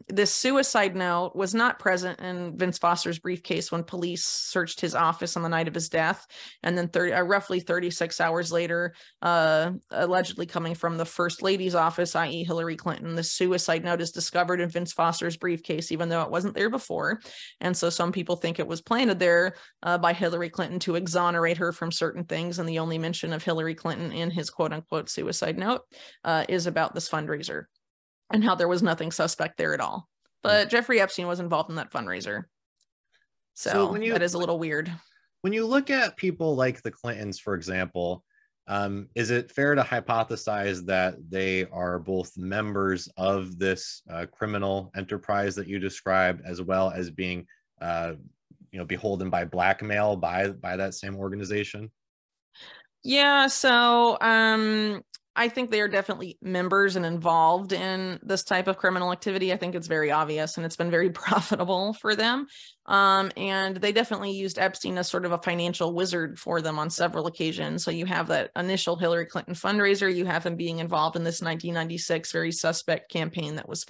this suicide note was not present in Vince Foster's briefcase when police searched his office on the night of his death. And then roughly 36 hours later, allegedly coming from the First Lady's office, i.e. Hillary Clinton, the suicide note is discovered in Vince Foster's briefcase, even though it wasn't there before. And so some people think it was planted there by Hillary Clinton to exonerate her from certain things. And the only mention of Hillary Clinton in his quote unquote suicide note is about this fundraiser and how there was nothing suspect there at all. But Jeffrey Epstein was involved in that fundraiser. So that is a little weird. When you look at people like the Clintons, for example, is it fair to hypothesize that they are both members of this criminal enterprise that you described, as well as being beholden by blackmail by that same organization? Yeah, so I think they are definitely members and involved in this type of criminal activity. I think it's very obvious, and it's been very profitable for them. And they definitely used Epstein as sort of a financial wizard for them on several occasions. So you have that initial Hillary Clinton fundraiser, you have him being involved in this 1996 very suspect campaign that was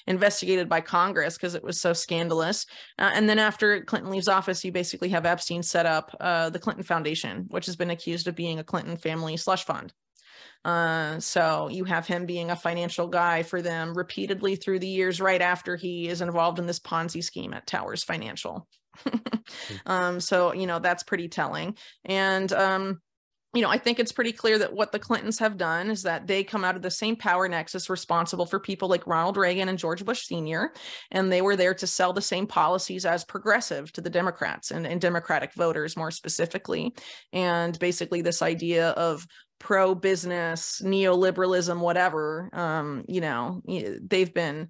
investigated by Congress because it was so scandalous. And then after Clinton leaves office, you basically have Epstein set up the Clinton Foundation, which has been accused of being a Clinton family slush fund. So you have him being a financial guy for them repeatedly through the years, right after he is involved in this Ponzi scheme at Towers Financial. So, that's pretty telling. And, I think it's pretty clear that what the Clintons have done is that they come out of the same power nexus responsible for people like Ronald Reagan and George Bush Sr., and they were there to sell the same policies as progressive to the Democrats and Democratic voters more specifically. And basically this idea of pro-business, neoliberalism, whatever, they've been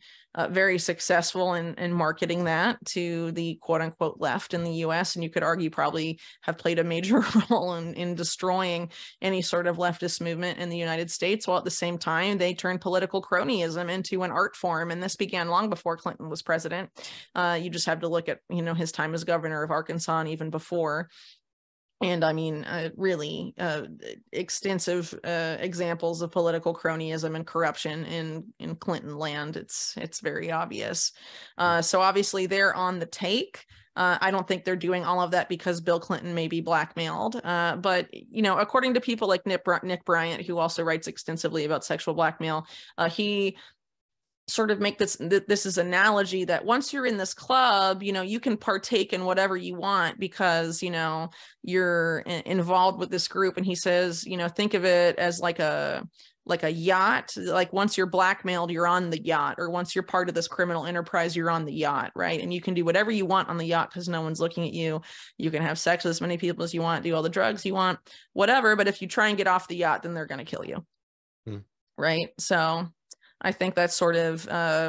very successful in marketing that to the quote unquote left in the US. And you could argue probably have played a major role in destroying any sort of leftist movement in the United States, while at the same time, they turned political cronyism into an art form. And this began long before Clinton was president. You just have to look at, his time as governor of Arkansas and even before. And I mean, really extensive examples of political cronyism and corruption in Clinton land. It's very obvious. So obviously they're on the take. I don't think they're doing all of that because Bill Clinton may be blackmailed. But, according to people like Nick Bryant, who also writes extensively about sexual blackmail, he sort of make this is analogy that once you're in this club, you can partake in whatever you want because, you're involved with this group. And he says, think of it as like a yacht. Like once you're blackmailed, you're on the yacht, or once you're part of this criminal enterprise, you're on the yacht, right? And you can do whatever you want on the yacht because no one's looking at you. You can have sex with as many people as you want, do all the drugs you want, whatever. But if you try and get off the yacht, then they're going to kill you. Right. So I think that sort of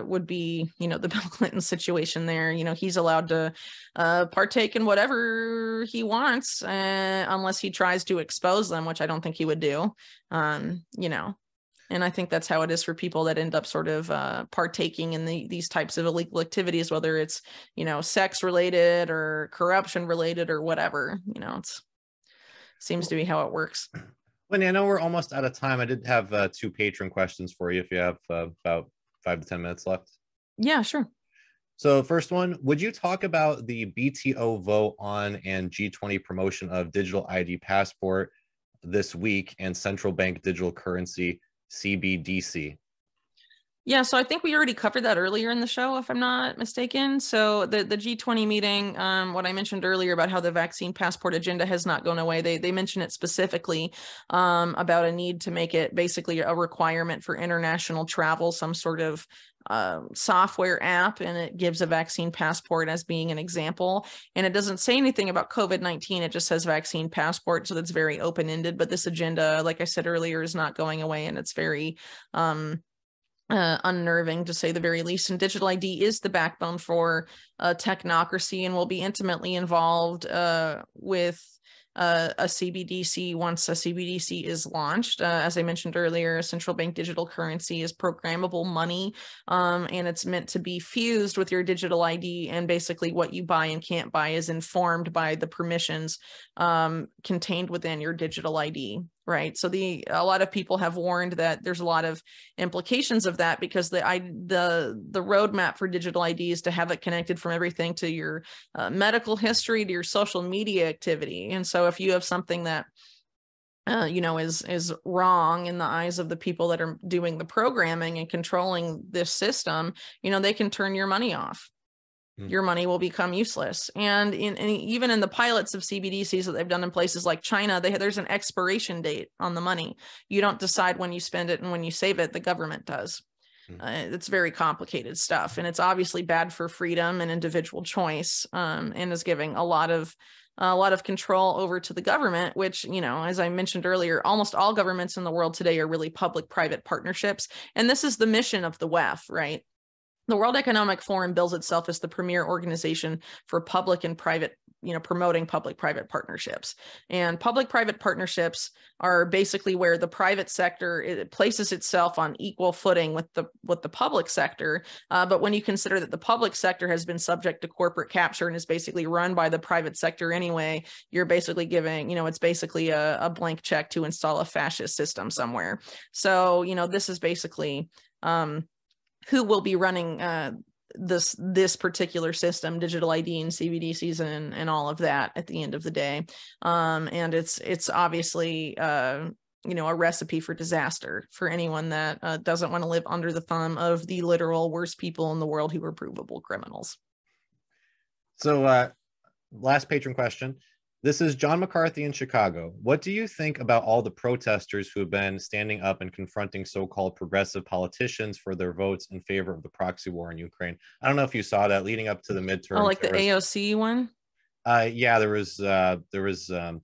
would be, the Bill Clinton situation there. He's allowed to partake in whatever he wants, unless he tries to expose them, which I don't think he would do, And I think that's how it is for people that end up sort of partaking in these types of illegal activities, whether it's, sex related or corruption related or whatever, it seems to be how it works. Whitney, I know we're almost out of time. I did have 2 patron questions for you if you have about 5 to 10 minutes left. Yeah, sure. So first one, would you talk about the BTO vote on and G20 promotion of digital ID passport this week and central bank digital currency CBDC? Yeah, so I think we already covered that earlier in the show, if I'm not mistaken. So the G20 meeting, what I mentioned earlier about how the vaccine passport agenda has not gone away, they mention it specifically about a need to make it basically a requirement for international travel, some sort of software app, and it gives a vaccine passport as being an example. And it doesn't say anything about COVID-19. It just says vaccine passport. So that's very open-ended. But this agenda, like I said earlier, is not going away, and it's very unnerving, to say the very least. And digital ID is the backbone for technocracy, and will be intimately involved with a CBDC once a CBDC is launched. As I mentioned earlier, a central bank digital currency is programmable money, and it's meant to be fused with your digital ID, and basically what you buy and can't buy is informed by the permissions contained within your digital ID. Right. So a lot of people have warned that there's a lot of implications of that, because the roadmap for digital ID is to have it connected from everything to your medical history to your social media activity. And so if you have something that is wrong in the eyes of the people that are doing the programming and controlling this system, they can turn your money off. Your money will become useless. And even in the pilots of CBDCs that they've done in places like China, there's an expiration date on the money. You don't decide when you spend it and when you save it, the government does. It's very complicated stuff. And it's obviously bad for freedom and individual choice, and is giving a lot of control over to the government, which, as I mentioned earlier, almost all governments in the world today are really public-private partnerships. And this is the mission of the WEF, right? The World Economic Forum bills itself as the premier organization for public and private, promoting public-private partnerships. And public-private partnerships are basically where the private sector, it places itself on equal footing with the public sector. But when you consider that the public sector has been subject to corporate capture and is basically run by the private sector anyway, you're basically giving, it's basically a blank check to install a fascist system somewhere. So, this is basically who will be running this particular system, digital ID and CBDCs and all of that at the end of the day. And it's obviously, a recipe for disaster for anyone that doesn't want to live under the thumb of the literal worst people in the world who are provable criminals. So last patron question. This is John McCarthy in Chicago. What do you think about all the protesters who have been standing up and confronting so-called progressive politicians for their votes in favor of the proxy war in Ukraine? I don't know if you saw that leading up to the midterm. Oh, like the AOC one? Yeah, there was Ilhan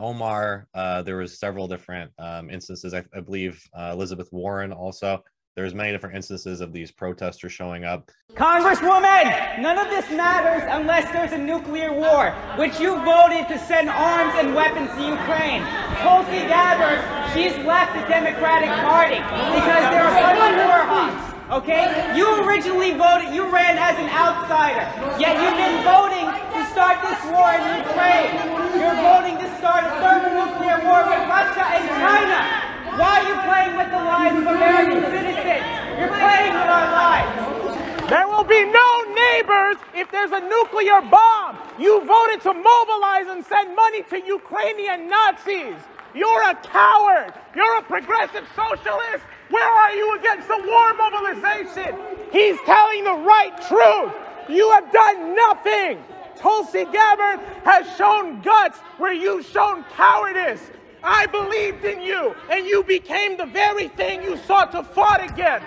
Omar. There was several different instances. I believe Elizabeth Warren also. There's many different instances of these protesters showing up. Congresswoman, none of this matters unless there's a nuclear war, which you voted to send arms and weapons to Ukraine. Tulsi Gabbard, she's left the Democratic Party because they're a bunch of war hawks. Okay? You originally voted, you ran as an outsider, yet you've been voting to start this war in Ukraine. You're voting to start a thermonuclear war with Russia and China. Why are you playing with the lives of American citizens? You're playing with our lives. There will be no neighbors if there's a nuclear bomb. You voted to mobilize and send money to Ukrainian Nazis. You're a coward. You're a progressive socialist. Where are you against the war mobilization? He's telling the right truth. You have done nothing. Tulsi Gabbard has shown guts where you've shown cowardice. I believed in you, and you became the very thing you sought to fight against.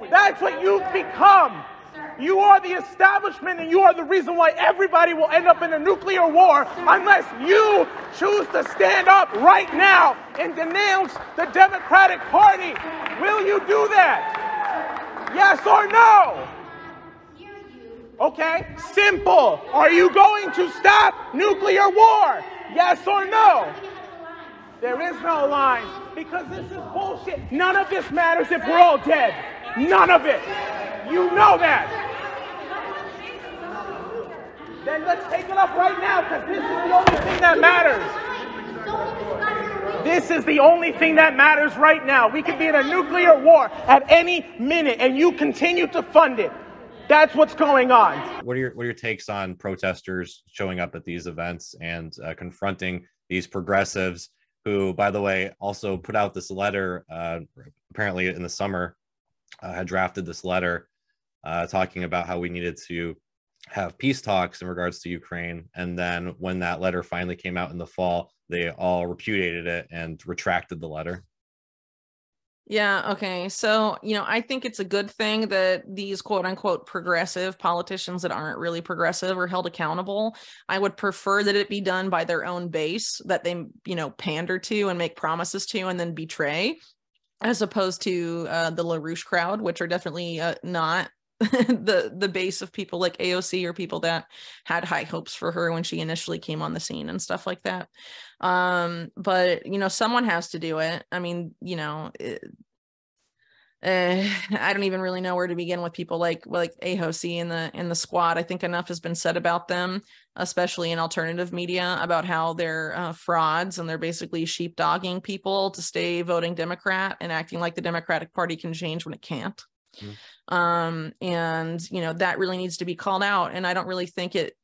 That's what you've become. You are the establishment, and you are the reason why everybody will end up in a nuclear war unless you choose to stand up right now and denounce the Democratic Party. Will you do that? Yes or no? Okay, simple. Are you going to stop nuclear war? Yes or no? There is no line, because this is bullshit. None of this matters if we're all dead. None of it. You know that. Then let's take it up right now, because this is the only thing that matters. This is the only thing that matters right now. We could be in a nuclear war at any minute, and you continue to fund it. That's what's going on. What are your takes on protesters showing up at these events and confronting these progressives who, by the way, also put out this letter, apparently in the summer, had drafted this letter talking about how we needed to have peace talks in regards to Ukraine. And then when that letter finally came out in the fall, they all repudiated it and retracted the letter. Yeah. Okay. So, I think it's a good thing that these quote unquote progressive politicians that aren't really progressive are held accountable. I would prefer that it be done by their own base that they, pander to and make promises to and then betray. as opposed to the LaRouche crowd, which are definitely not the base of people like AOC or people that had high hopes for her when she initially came on the scene and stuff like that. But, you know, someone has to do it. I mean, you know, I don't even really know where to begin with people like AOC in the squad. I think enough has been said about them, especially in alternative media, about how they're frauds and they're basically sheepdogging people to stay voting Democrat and acting like the Democratic Party can change when it can't. And, you know, that really needs to be called out. And I don't really think it,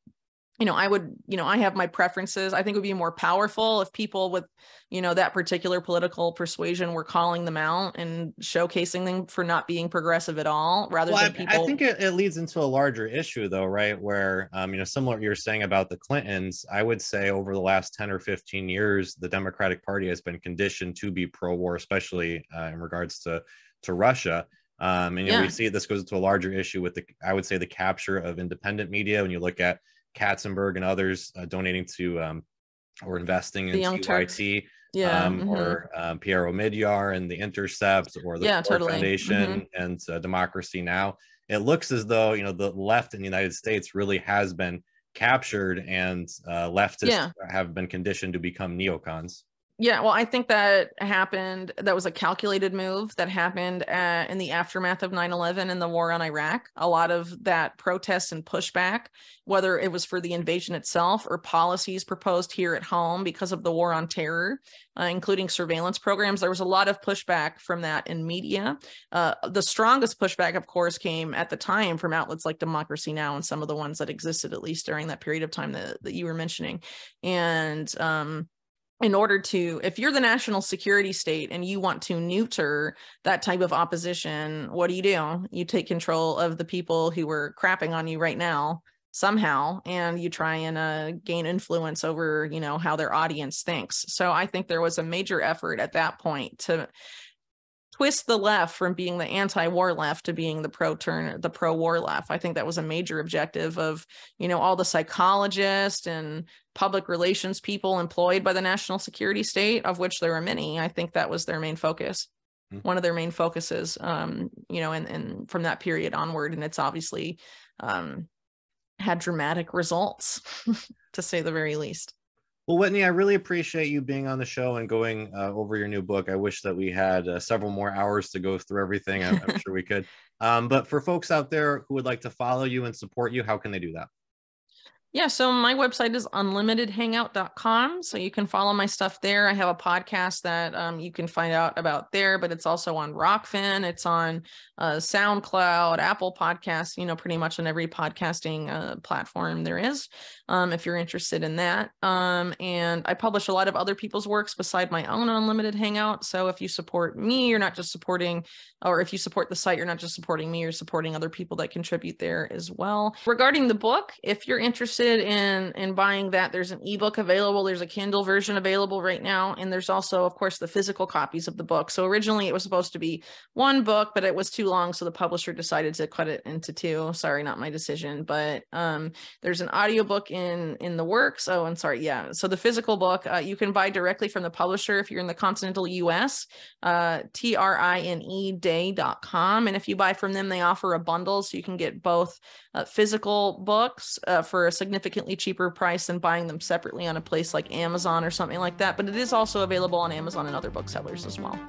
you know, I have my preferences. I think it would be more powerful if people with, you know, that particular political persuasion were calling them out and showcasing them for not being progressive at all, rather than people. I think it leads into a larger issue though, right? Where, you know, similar to what you're saying about the Clintons, I would say over the last 10 or 15 years, the Democratic Party has been conditioned to be pro-war, especially in regards to Russia. And you know, we see this goes into a larger issue with I would say the capture of independent media. When you look at Katzenberg and others donating to or investing in TYT, or Pierre Omidyar and the Intercept, or the Ford Foundation and Democracy Now! It looks as though, you know, the left in the United States really has been captured, and leftists have been conditioned to become neocons. Yeah, well, I think that happened. That was a calculated move that happened in the aftermath of 9/11 and the war on Iraq. A lot of that protest and pushback, whether it was for the invasion itself or policies proposed here at home because of the war on terror, including surveillance programs, there was a lot of pushback from that in media. The strongest pushback, of course, came at the time from outlets like Democracy Now! And some of the ones that existed at least during that period of time that you were mentioning. And in order to, if you're the national security state and you want to neuter that type of opposition, what do? You take control of the people who are crapping on you right now somehow, and you try and gain influence over, you know, how their audience thinks. So I think there was a major effort at that point to twist the left from being the anti-war left to being the pro-war left. I think that was a major objective of, you know, all the psychologists and public relations people employed by the national security state, of which there are many. I think that was their main focus, one of their main focuses, you know, and from that period onward. And it's obviously had dramatic results, to say the very least. Well, Whitney, I really appreciate you being on the show and going over your new book. I wish that we had several more hours to go through everything. I'm sure we could. But for folks out there who would like to follow you and support you, how can they do that? Yeah, so my website is unlimitedhangout.com. So you can follow my stuff there. I have a podcast that you can find out about there, but it's also on Rockfin. It's on SoundCloud, Apple Podcasts, you know, pretty much on every podcasting platform there is, if you're interested in that. And I publish a lot of other people's works beside my own Unlimited Hangout. So if you support me, you're not just supporting, or if you support the site, you're not just supporting me, you're supporting other people that contribute there as well. Regarding the book, if you're interested in buying that, there's an ebook available, there's a Kindle version available right now, and there's also, of course, the physical copies of the book. So originally it was supposed to be one book, but it was too long, so the publisher decided to cut it into two. Sorry, not my decision, but there's an audiobook in the works. Oh, and sorry, yeah. So the physical book you can buy directly from the publisher if you're in the continental US, TRINE-day.com. And if you buy from them, they offer a bundle, so you can get both physical books for a significantly cheaper price than buying them separately on a place like Amazon or something like that. But it is also available on Amazon and other booksellers as well.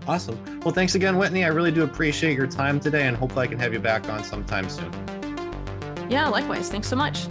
Awesome. Well, thanks again, Whitney. I really do appreciate your time today, and hopefully I can have you back on sometime soon. Yeah, likewise. Thanks so much.